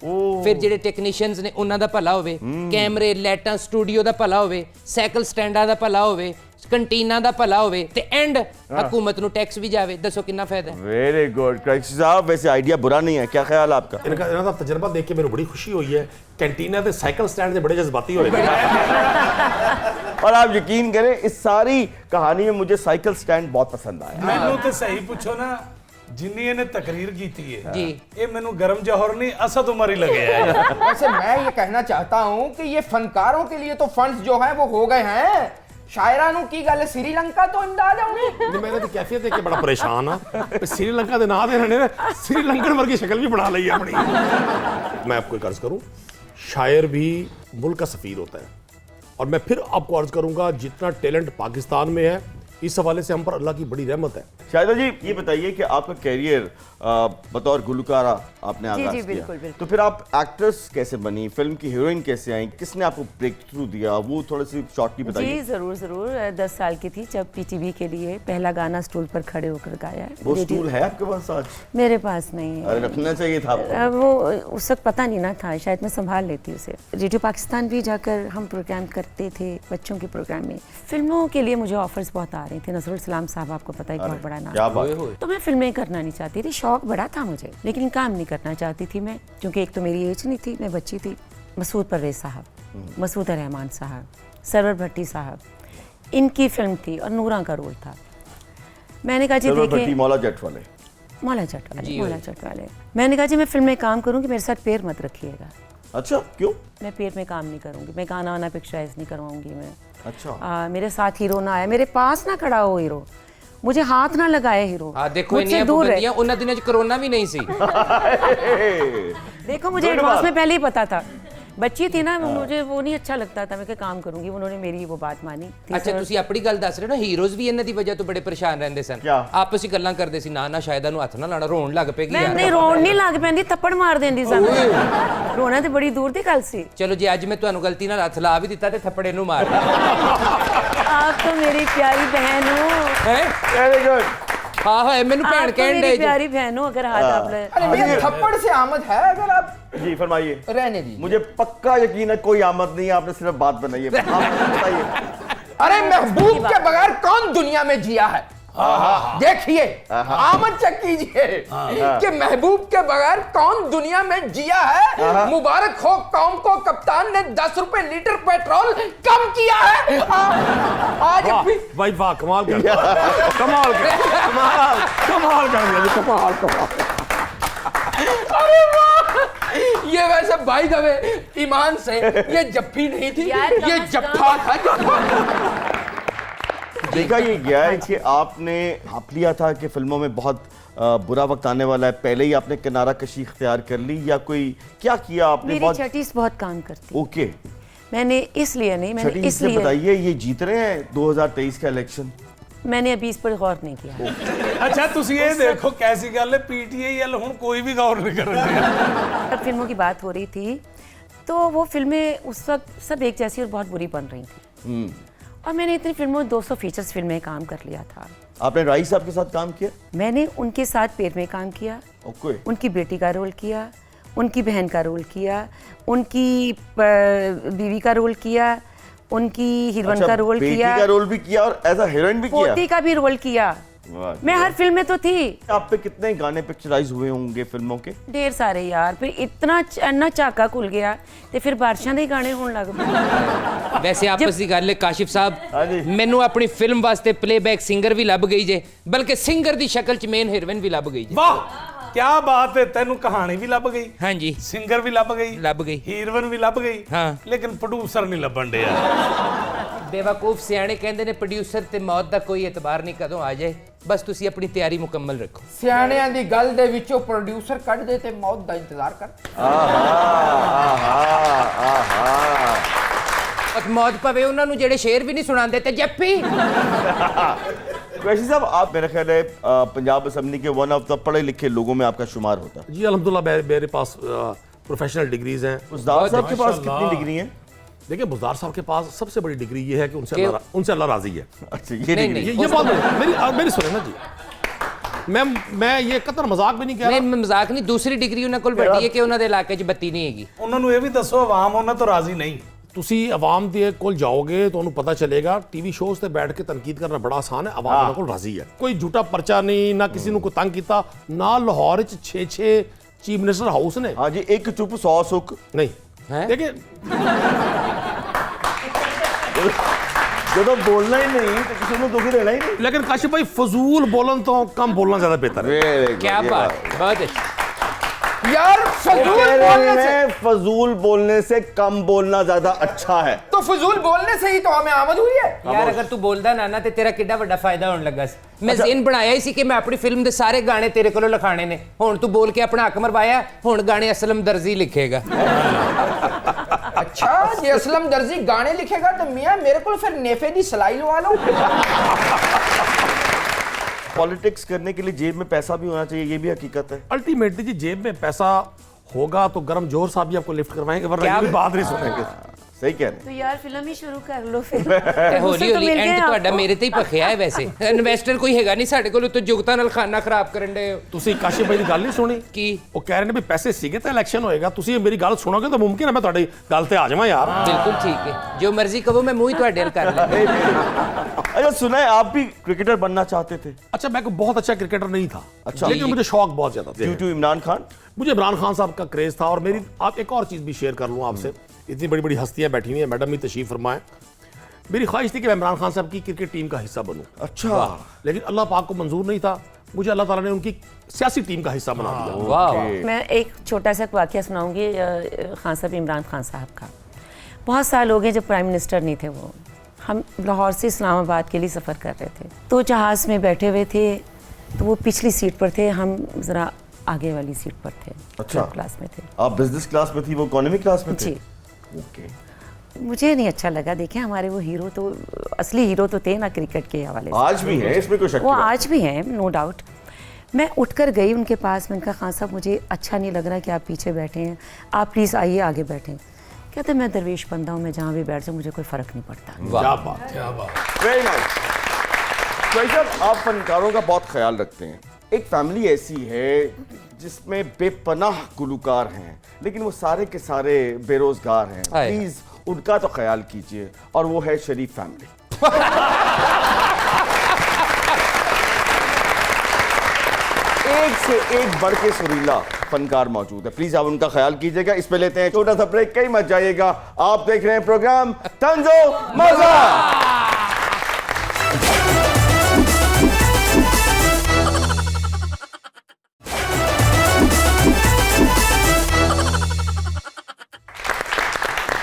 S2: ਫਿਰ ਜਿਹੜੇ ਟੈਕਨੀਸ਼ੀਅਨਸ ਨੇ ਉਹਨਾਂ ਦਾ ਭਲਾ ਹੋਵੇ, ਕੈਮਰੇ ਲਾਈਟਾਂ ਸਟੂਡੀਓ ਦਾ ਭਲਾ ਹੋਵੇ, ਸਾਈਕਲ ਸਟੈਂਡਾਂ ਦਾ ਭਲਾ ਹੋਵੇ, ਕੰਟੀਨਾਂ ਦਾ ਭਲਾ ਹੋਵੇ ਤੇ ਐਂਡ ਹਕੂਮਤ ਨੂੰ ਟੈਕਸ ਵੀ ਜਾਵੇ। ਦੱਸੋ ਕਿੰਨਾ ਫਾਇਦਾ है।
S1: वेरी गुड कुरैशी साहब, वैसे आइडिया बुरा नहीं है, क्या ख्याल है आपका?
S5: ਇਹਨਾਂ ਦਾ ਤਜਰਬਾ ਦੇਖ ਕੇ ਮੈਨੂੰ ਬੜੀ ਖੁਸ਼ੀ ਹੋਈ ਹੈ। कैंटीना ਤੇ ਸਾਈਕਲ ਸਟੈਂਡ ਦੇ ਬੜੇ ਜਜ਼ਬਾਤੀ ਹੋਏ।
S1: और आप यकीन करें इस सारी कहानी में मुझे साइकिल स्टैंड बहुत पसंद आया।
S3: ਮੈਨੂੰ ਤੇ ਸਹੀ ਪੁੱਛੋ ਨਾ, ਜਿੰਨੀ ਇਹਨੇ ਤਕਰੀਰ ਕੀਤੀ ਹੈ
S2: जी
S3: ਇਹ ਮੈਨੂੰ ਗਰਮ ਜੌਹਰ ਨਹੀਂ असद उमर ही लगे है।
S4: वैसे मैं ये कहना चाहता हूँ कि ये फनकारों के लिए तो फंड्स जो हैं वो हो गए हैं, शायरा नु की गल श्रीलंका तो इमदाद आउगी।
S5: ਨਹੀਂ ਮੈਂ ਤਾਂ ਕੈਫੀਅਤ ਦੇਖ ਕੇ ਬੜਾ ਪਰੇਸ਼ਾਨ ਆ। श्रीलंका ਦੇ ਨਾਂ ਦੇ ਇਹਨਾਂ ਨੇ श्रीलंकन वर्गी शक्ल भी बना ली है अपनी। मैं आपको एक अर्ज करूं, शायर भी मुल्क का सफीर होता है, और मैं फिर आपको अर्ज करूंगा जितना टैलेंट पाकिस्तान में है इस हवाले से हम पर अल्लाह की बड़ी रहमत है।
S1: शाहिदा जी ये बताइए कि आपका कैरियर बतौर गुलकारा आपने आगाज
S6: जी,
S1: किया,
S6: बिल्कुल।
S1: तो फिर आप एक्ट्रेस कैसे बनी, फिल्म की हीरोइन कैसे आई, किसने आपको ब्रेक थ्रू दिया, वो थोड़ी सी शॉर्टली
S6: जी
S1: बताइए।
S6: जरूर जरूर 10 साल की थी जब PTV के लिए पहला गाना स्टूल पर खड़े होकर गाया है।
S1: वो स्टूल है आपके पास आज?
S6: मेरे पास नहीं है।
S1: अरे रखना चाहिए था आपको।
S6: वो उस वक्त पता नहीं ना था, शायद मैं संभाल लेती उसे। रेडियो पाकिस्तान भी जाकर हम प्रोग्राम करते थे, बच्चों के प्रोग्राम में। फिल्मों के लिए मुझे ऑफर्स बहुत आ रहे थे। नजरुल सलाम साहब आपको पता है बहुत बड़ा नाम
S1: क्या
S6: है।
S1: बात है।
S6: तो मैं फिल्में करना नहीं चाहती थी, शौक बड़ा था मुझे, लेकिन काम नहीं करना चाहती थी मैं, क्योंकि एक तो मेरी एज नहीं थी, मैं बच्ची थी। मसूद परवेज साहब, मसूद रहमान साहब, सरवर भट्टी साहब, इनकी फिल्म थी और नूरा का रोल था। मैंने कहा जी
S1: सरवर भट्टी,
S6: देखिए,
S1: मौला जट वाले।
S6: मौला जट वाले,
S2: जी,
S6: मौला जट वाले। मैंने कहा जी मैं फिल्म में काम करूंगी, मेरे साथ पैर मत रखिएगा।
S1: अच्छा क्यों?
S6: मैं पैर में काम नहीं करूंगी, मैं गाना वाना पिक्चराइज नहीं करवाऊंगी मैं।
S1: अच्छा।
S6: मेरे साथ हीरो ना आए, मेरे पास ना खड़ा हो हीरो, मुझे हाथ ना लगाए हीरो,
S2: हाँ देखो
S6: मुझसे
S2: इन्नियां
S6: दूर
S2: पाबंदियां, उन्हां दिनां च कोरोना भी नहीं सी।
S6: देखो मुझे एडवांस में पहले ही पता था, बच्ची थी ना, मुझे वो नहीं अच्छा लगता था, मैं क्या काम करूंगी। उन्होंने मेरी वो बात मानी।
S2: ਅੱਛਾ ਤੁਸੀਂ ਆਪਣੀ ਗੱਲ ਦੱਸ ਰਹੇ ਹੋ ਨਾ, ਹੀਰੋਜ਼ ਵੀ ਇਹਨਾਂ ਦੀ ਵਜ੍ਹਾ ਤੋਂ ਬੜੇ ਪਰੇਸ਼ਾਨ ਰਹਿੰਦੇ ਸਨ,
S1: ਕਿਆ?
S2: ਆਪਸ ਵਿੱਚ ਗੱਲਾਂ ਕਰਦੇ ਸੀ, ਨਾ ਸ਼ਾਇਦਾ ਨੂੰ ਹੱਥ ਨਾ ਲਾਣਾ, ਰੋਣ ਲੱਗ ਪਏਗੀ
S6: मैं
S2: ਯਾਰ।
S6: नहीं रोन नहीं लग पैंदी, थप्पड़ मार देंदी सन। रोना तो बड़ी दूर दी गल सी।
S2: ਚਲੋ ਜੇ ਅੱਜ ਮੈਂ ਤੁਹਾਨੂੰ ਗਲਤੀ ਨਾਲ ਹੱਥ ਲਾ ਵੀ ਦਿੱਤਾ ਤੇ ਥੱਪੜ ਇਹਨੂੰ ਮਾਰ
S6: आप तो मेरी प्यारी बहन हो।
S2: ਹੈ।
S1: Very good.
S2: ਹਾਂ ਹਾਂ ਮੈਨੂੰ ਭੈਣ
S6: आप तो
S2: ਕਹਿਣ
S6: मेरी
S2: ਦੇ
S6: प्यारी बहन हो, अगर हाथ आप ले।
S4: अरे भैया थप्पड़ से आमद है, अगर आप
S1: जी फरमाइए।
S4: रहने दीजिए।
S1: मुझे पक्का यकीन है कोई आमद नहीं है, आपने सिर्फ बात बनाई है। आप बताइए।
S4: अरे महबूब के बगैर कौन दुनिया में जिया है? देखिए आमद चेक कीजिए कि महबूब के बगैर कौन दुनिया में जिया है। मुबारक हो कौम को, कप्तान ने 10 रुपए लीटर पेट्रोल कम किया है। आज
S5: वाह
S4: भी
S5: भाई वाह, कमाल कर दिया, कमाल कर कमाल कमाल कर दिया जी, कमाल कमाल।
S4: अरे वाह, ये वैसे भाई दवे ईमान से ये जफ्फी नहीं थी,
S6: यार,
S4: ये
S6: कम से
S4: जफ्फा था, जफ्फा।
S1: देखा ये गया है कि आपने भाप लिया था कि फिल्मों में बहुत बुरा वक्त आने वाला है, पहले ही आपने किनारा कशी इख्तियार कर ली, या कोई क्या किया आपने?
S6: मेरी
S1: बहुत
S6: छठीस बहुत काम करती।
S1: ओके।
S6: मैंने इसलिए नहीं, मैंने
S1: छठी, इससे
S6: इसलिए
S1: बताइए ये जीत रहे हैं 2023 का इलेक्शन?
S6: मैंने अभी इस पर गौर नहीं किया।
S3: अच्छा ਤੁਸੀਂ ਇਹ ਦੇਖੋ कैसी गल है पीटीआई वाल हुन कोई भी गौर नहीं कर रहे हैं।
S6: जब फिल्मों की बात हो रही थी तो वो फिल्में उस वक्त सब एक जैसी और बहुत बुरी बन रही थी, और मैंने इतनी फिल्मों 200 फीचर्स फिल्म में काम कर लिया था।
S1: आपने राई साहब के साथ काम किया?
S6: मैंने उनके साथ पेड़ में काम किया,
S1: ओके।
S6: उनकी बेटी का रोल किया, उनकी बहन का रोल किया, उनकी बीवी का रोल किया, उनकी हीरोइन का रोल
S1: बेटी
S6: किया,
S1: का रोल भी किया और एज अ हीरोइन भी किया।
S6: पोती का भी रोल किया।
S1: वाह।
S6: मैं हर फिल्म में तो थी।
S1: आप पे कितने गाने पिक्चराइज हुए होंगे फिल्मों के?
S6: ढेर सारे यार, फिर इतना झाका खुल गया ਤੇ ਫਿਰ ਬਾਰਿਸ਼ਾਂ ਦੇ ਗਾਣੇ ਹੋਣ ਲੱਗ ਪਏ।
S2: ਵੈਸੇ ਆਪਸ ਦੀ ਗੱਲ ਹੈ ਕਾਸ਼ਿਫ ਸਾਹਿਬ,
S1: ਹਾਂਜੀ।
S2: ਮੈਨੂੰ ਆਪਣੀ ਫਿਲਮ ਵਾਸਤੇ ਪਲੇਬੈਕ ਸਿੰਗਰ ਵੀ ਲੱਭ ਗਈ ਜੇ, ਬਲਕਿ ਸਿੰਗਰ ਦੀ ਸ਼ਕਲ ਚ ਮੇਨ ਹੀਰੋਇਨ ਵੀ ਲੱਭ ਗਈ ਜੇ।
S3: वाह क्या बात है, तेनू कहानी भी लभ गई,
S2: ਹਾਂਜੀ
S3: सिंगर भी लभ गई,
S2: ਲੱਭ ਗਈ।
S3: हीरोइन भी लभ गई,
S2: हाँ।
S3: लेकिन प्रोड्यूसर नहीं लभन डे।
S2: ਬੇਵਕੂਫ ਸਿਆਣੇ ਕਹਿੰਦੇ ਨੇ ਪ੍ਰੋਡਿਊਸਰ ਤੇ ਮੌਤ ਦਾ ਕੋਈ ਇਤਬਾਰ ਨਹੀਂ ਕਦੋਂ ਆ ਜਾਏ, ਬਸ ਤੁਸੀਂ ਆਪਣੀ ਤਿਆਰੀ ਮੁਕੰਮਲ ਰੱਖੋ।
S4: ਸਿਆਣਿਆਂ ਦੀ ਗੱਲ ਦੇ ਵਿੱਚੋਂ ਪ੍ਰੋਡਿਊਸਰ ਕੱਢ ਦੇ ਤੇ ਮੌਤ ਦਾ ਇੰਤਜ਼ਾਰ ਕਰ।
S2: ਮੌਤ ਪਵੇ ਉਹਨਾਂ ਨੂੰ ਜਿਹੜੇ ਸ਼ੇਰ ਵੀ ਨਹੀਂ ਸੁਣਾਉਂਦੇ ਤੇ ਜੱਫੀ।
S1: वैसे साहब आप मेरा ख्याल है पंजाब असेंबली के वन ऑफ द पढ़े लिखे लोगों में आपका शुमार होता है।
S5: जी अल्हम्दुलिल्लाह मेरे पास प्रोफेशनल डिग्रीज हैं।
S1: उस्ताद साहब के पास कितनी डिग्री हैं?
S5: देखिए बुज़दार साहब के पास सबसे बड़ी डिग्री ये है कि उनसे अल्लाह राजी है।
S1: अच्छा ये
S2: नहीं,
S1: डिग्री।
S2: नहीं।
S5: ये बहुत बड़ी मेरी सुने ना जी, मैं ये कतई मजाक भी नहीं कह
S2: ਨਹੀਂ
S5: रहा।
S2: ਮੈਂ ਮਜ਼ਾਕ ਨਹੀਂ, ਦੂਸਰੀ ਡਿਗਰੀ ਉਹਨਾਂ ਕੋਲ ਬੈਠੀ ਹੈ ਕਿ ਉਹਨਾਂ ਦੇ ਇਲਾਕੇ 'ਚ ਬੱਤੀ ਨਹੀਂ ਹੈਗੀ।
S3: ਉਹਨਾਂ ਨੂੰ ਇਹ ਵੀ ਦੱਸੋ ਆਵਾਮ ਉਹਨਾਂ ਤੋਂ ਰਾਜ਼ੀ ਨਹੀਂ।
S5: ਤੁਸੀਂ ਆਵਾਮ ਦੇ ਕੋਲ ਜਾਓਗੇ ਤੁਹਾਨੂੰ ਪਤਾ ਚੱਲੇਗਾ ਟੀਵੀ ਸ਼ੋਜ਼ ਤੇ ਬੈਠ ਕੇ ਤਨਕੀਦ ਕਰਨਾ ਬੜਾ ਆਸਾਨ ਹੈ, ਆਵਾਮ ਉਹਨਾਂ ਕੋਲ ਰਾਜ਼ੀ ਹੈ। ਕੋਈ ਝੂਠਾ ਪਰਚਾ ਨਹੀਂ, ਨਾ ਕਿਸੇ ਨੂੰ ਕੋਈ ਤੰਗ ਕੀਤਾ, ਨਾ ਲਾਹੌਰ 'ਚ 6 ਚੀਫ ਮਿਨਿਸਟਰ ਹਾਊਸ ਨੇ।
S1: हाँ जी, एक चुप 100 सुख।
S5: नहीं
S2: हैं?
S5: देखिए
S1: ਜਦੋਂ बोलना ही नहीं तो किसी को दुख देना ही नहीं।
S5: लेकिन काशिफ भाई फजूल बोलन तो कम बोलना ज्यादा बेहतर है।
S1: Very good,
S2: क्या
S1: ये
S2: बात, बहुत अच्छी।
S4: यार फजूल बोलने से,
S1: फजूल बोलने से कम बोलना ज्यादा अच्छा है।
S4: तो फजूल बोलने से ही तो हमें आमद हुई है।
S2: ਯਾਰ ਅਗਰ ਤੂੰ ਬੋਲਦਾ ਨਾ ਤੇ ਤੇਰਾ ਕਿੱਡਾ ਵੱਡਾ ਫਾਇਦਾ ਹੋਣ ਲੱਗਾ ਸੀ। ਮੈਂ ਜ਼ਿਹਨ ਬਣਾਇਆ ਹੀ ਸੀ ਕਿ ਮੈਂ ਆਪਣੀ ਫਿਲਮ ਦੇ ਸਾਰੇ ਗਾਣੇ ਤੇਰੇ ਕੋਲੋਂ ਲਿਖਾਣੇ ਨੇ। ਹੁਣ ਤੂੰ ਬੋਲ ਕੇ ਆਪਣਾ ਹੱਕ ਮਰਵਾਇਆ, ਹੁਣ ਗਾਣੇ ਅਸਲਮ ਦਰਜ਼ੀ ਲਿਖੇਗਾ।
S4: अच्छा जे असलम दर्जी गाने लिखेगा तो मियां मेरे को फिर नेफे दी सिलाई लवा लो।
S1: पॉलिटिक्स करने के लिए जेब में पैसा भी होना चाहिए, ये भी हकीकत है।
S5: अल्टीमेटली जी जेब में पैसा होगा तो गर्म जोर साहब भी आपको लिफ्ट करवाएंगे, वरना
S2: क्या
S5: ये भी बात नहीं सुनेंगे।
S1: सही कह रहे हैं।
S6: तो यार फिल्म ही शुरू कर लो फिर।
S2: ਤੇ ਹੌਲੀ
S6: दूसरे तो
S2: ਹੌਲੀ
S6: मिल गए
S2: ਐਂਡ ਤੁਹਾਡਾ
S6: आपको।
S2: ਮੇਰੇ ਤੇ ਹੀ ਭਖਿਆ ਹੈ। ਵੈਸੇ ਇਨਵੈਸਟਰ ਕੋਈ ਹੈਗਾ ਨਹੀਂ ਸਾਡੇ ਕੋਲ, ਉੱਤੋਂ ਜੁਗਤਾਂ ਨਾਲ ਖਾਨਾ ਖਰਾਬ ਕਰਨ ਦੇ।
S5: ਤੁਸੀਂ ਕਾਸ਼ਿਫ ਭਾਈ ਦੀ ਗੱਲ ਨਹੀਂ ਸੁਣੀ?
S2: ਕੀ?
S5: ਉਹ ਕਹਿ ਰਹੇ ਨੇ ਵੀ ਪੈਸੇ ਸੀਗੇ ਤਾਂ ਇਲੈਕਸ਼ਨ ਹੋਏਗਾ। ਤੁਸੀਂ ਮੇਰੀ ਗੱਲ ਸੁਣੋਗੇ ਤਾਂ ਮੁਮਕਿਨ ਹੈ ਮੈਂ ਤੁਹਾਡੀ ਗੱਲ ਤੇ ਆ ਜਾਵਾਂ ਯਾਰ।
S2: ਬਿਲਕੁਲ ਠੀਕ ਹੈ, ਜੋ ਮਰਜ਼ੀ ਕਹੋ, ਮੈਂ ਮੂੰਹ ਹੀ ਤੁਹਾਡੇ ਨਾਲ ਕਰ ਲਾਂਗਾ।
S1: अच्छा सुना है आप भी क्रिकेटर बनना चाहते थे?
S5: अच्छा मैं कोई बहुत अच्छा क्रिकेटर नहीं था,
S1: अच्छा।
S5: लेकिन मुझे शौक बहुत ज्यादा
S1: ड्यू
S5: था।
S1: टू इमरान खान?
S5: मुझे इमरान खान साहब का क्रेज था। और मेरी आप एक और चीज़ भी शेयर कर लूँ आपसे, इतनी बड़ी बड़ी हस्तियां बैठी हुई हैं, मैडम भी तशरीफ फरमाएं। मेरी ख्वाहिश थी कि मैं इमरान खान साहब की क्रिकेट टीम का हिस्सा बनूं,
S1: अच्छा।
S5: लेकिन अल्लाह पाक को मंजूर नहीं था। मुझे अल्लाह ताला ने उनकी सियासी टीम का हिस्सा बना दिया।
S2: वाह।
S6: मैं एक छोटा सा वाक़या सुनाऊंगी खान साहब, इमरान खान साहब का। बहुत साल हो गए जब प्राइम मिनिस्टर नहीं थे वो। हम लाहौर से इस्लामाबाद के लिए सफ़र कर रहे थे, तो जहाज़ में बैठे हुए थे, तो वो पिछली सीट पर थे, हम ज़रा आगे वाली सीट पर थे।
S1: अच्छा।
S6: थर्ड क्लास में थे
S1: आप बिजनेस क्लास में थी, वो इकोनॉमी क्लास में थे?
S6: जी।
S1: ओके।
S6: मुझे नहीं अच्छा लगा। देखें हमारे वो हीरो तो असली हीरो तो थे ना क्रिकेट के हवाले से।
S1: आज भी है, इसमें कोई शक
S6: वो
S1: नहीं।
S6: आज भी हैं, नो डाउट। मैं उठकर गई उनके पास, मैंने कहा खान साहब मुझे अच्छा नहीं लग रहा कि आप पीछे बैठे हैं, आप प्लीज़ आइए आगे बैठें। कहते मैं दरवेश बंदा हूँ, मैं जहाँ भी बैठ जाऊँ मुझे कोई फ़र्क नहीं पड़ता।
S5: क्या बात,
S3: क्या बात।
S1: Very nice. साहब आप फनकारों का बहुत ख्याल रखते हैं। एक फैमिली ऐसी है जिसमें बेपनाह गुलकार हैं, लेकिन वो सारे के सारे बेरोजगार हैं।
S2: हाय।
S1: प्लीज उनका तो ख्याल कीजिए, और वो है शरीफ फैमिली। एक से एक बढ़ के सुरीला फनकार मौजूद है, प्लीज आप उनका ख्याल कीजिएगा। इस पे लेते हैं छोटा सा ब्रेक, कहीं मत जाइएगा। आप देख रहे हैं प्रोग्राम तंजो मजा।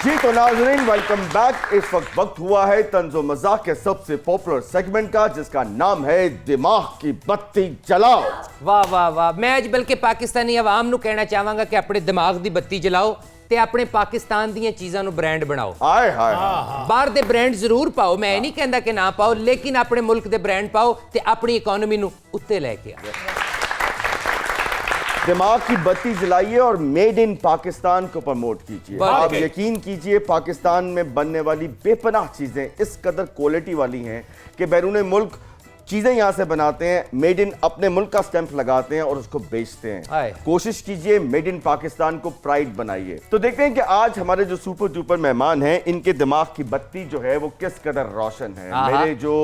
S1: जी तो नाज़रीन वेलकम बैक। इस वक्त हुआ है तंजो मज़ाक के सबसे पॉपुलर सेगमेंट का, जिसका नाम है दिमाग की बत्ती जलाओ।
S2: वाह वाह वाह। मैं आज बल्कि पाकिस्तानी आवाम ਨੂੰ ਕਹਿਣਾ ਚਾਹਾਂਗਾ ਕਿ ਆਪਣੇ ਦਿਮਾਗ ਦੀ ਬੱਤੀ ਜਲਾਓ ਤੇ ਆਪਣੇ ਪਾਕਿਸਤਾਨ ਦੀਆਂ ਚੀਜ਼ਾਂ ਨੂੰ ਬ੍ਰਾਂਡ ਬਣਾਓ।
S1: आए हाय
S2: ਬਾਹਰ ਦੇ ਬ੍ਰਾਂਡ ਜ਼ਰੂਰ ਪਾਓ, ਮੈਂ ਇਹ ਨਹੀਂ ਕਹਿੰਦਾ ਕਿ ਨਾ ਪਾਓ, ਲੇਕਿਨ ਆਪਣੇ ਮੁਲਕ ਦੇ ਬ੍ਰਾਂਡ ਪਾਓ ਤੇ ਆਪਣੀ ਇਕਨੋਮੀ ਨੂੰ ਉੱਤੇ ਲੈ ਕੇ ਆਓ।
S1: दिमाग की बत्ती जलाइए और मेड इन पाकिस्तान को प्रमोट कीजिए।
S2: बहुत
S1: आप
S2: बढ़िया।
S1: यकीन कीजिए पाकिस्तान में बनने वाली बेपनाह चीजें इस कदर क्वालिटी वाली हैं कि बैरून मुल्क चीजें यहां से बनाते हैं, मेड इन अपने मुल्क का स्टैंप लगाते हैं और उसको बेचते हैं।
S2: आए।
S1: कोशिश कीजिए मेड इन पाकिस्तान को प्राइड बनाइए। तो देखते हैं कि आज हमारे जो सुपर डुपर मेहमान हैं इनके दिमाग की बत्ती जो है वो किस कदर रोशन है।
S2: आहा।
S1: मेरे जो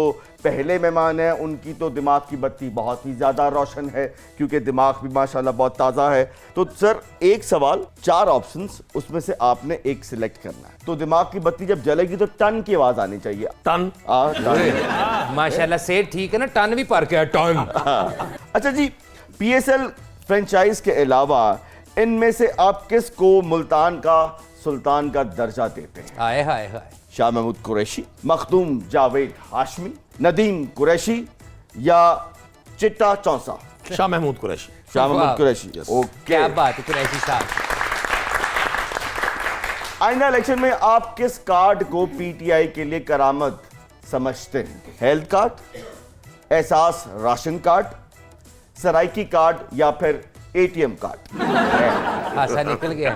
S1: पहले मेहमान हैं उनकी तो दिमाग की बत्ती बहुत ही ज्यादा रोशन है क्योंकि दिमाग भी माशाल्लाह बहुत ताजा है। तो सर एक सवाल, 4 ऑप्शंस, उसमें से आपने एक सिलेक्ट करना है। तो दिमाग की बत्ती जब जलेगी तो टन की आवाज आनी चाहिए।
S5: टन
S1: टन।
S2: माशाल्लाह से ठीक है ना, टन भी पर के टन।
S1: अच्छा जी, PSL फ्रेंचाइज के अलावा इनमें से आप किस को मुल्तान का सुल्तान का दर्जा देते हैं?
S2: हाय हाय हाय।
S1: शाह महमूद कुरैशी, मखदूम जावेद हाशमी, नदीम कुरैशी या चिट्टा चौंसा?
S5: शाह महमूद कुरैशी।
S1: शाह महमूद
S2: वाह।
S1: कुरैशी। ओके,
S2: क्या बात है कुरैशी साहब।
S1: आइंदा इलेक्शन में आप किस कार्ड को PTI के लिए करामत समझते हैं? हेल्थ कार्ड, एहसास राशन कार्ड, सराइकी कार्ड या फिर ATM कार्ड?
S2: हासा निकल गया।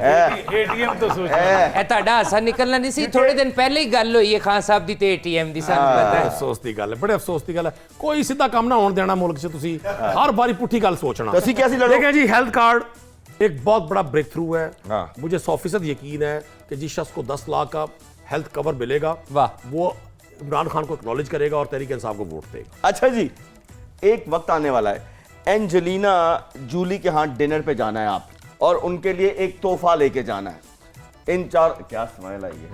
S3: ਏਟੀਐਮ ਤੋਂ ਸੋਚ
S2: ਇਹ ਤੁਹਾਡਾ ਹਾਸਾ ਨਿਕਲਣਾ ਨਹੀਂ ਸੀ, ਥੋੜੇ ਦਿਨ ਪਹਿਲੇ ਹੀ ਗੱਲ ਹੋਈ ਹੈ ਖਾਨ ਸਾਹਿਬ ਦੀ ਤੇ ATM ਦੀ, ਸਾਨੂੰ ਪਤਾ ਹੈ।
S5: ਅਫਸੋਸ ਦੀ ਗੱਲ ਹੈ, ਬੜੇ ਅਫਸੋਸ ਦੀ ਗੱਲ ਹੈ। ਕੋਈ ਸਿੱਧਾ ਕੰਮ ਨਾ ਹੋਣ ਦੇਣਾ ਮੁਲਕ 'ਚ, ਤੁਸੀਂ ਹਰ ਵਾਰੀ ਪੁੱਠੀ ਗੱਲ सोचना।
S1: तो ਅਸੀਂ कैसी लड़ो?
S5: देखिए जी, हेल्थ कार्ड एक बहुत बड़ा ब्रेक थ्रू है।
S1: हाँ।
S5: मुझे 100% यकीन है कि जिस शख्स को 10 लाख का हेल्थ कवर मिलेगा
S2: वाह।
S5: वो इमरान खान को एक्नॉलेज करेगा और तहरीक इंसाफ को वोट देगा।
S1: अच्छा जी, एक वक्त आने वाला है, एंजेलिना जूली के यहाँ डिनर पे जाना है आप और उनके लिए एक तोहफा लेके जाना है। इन 4 क्या स्माइल आई है।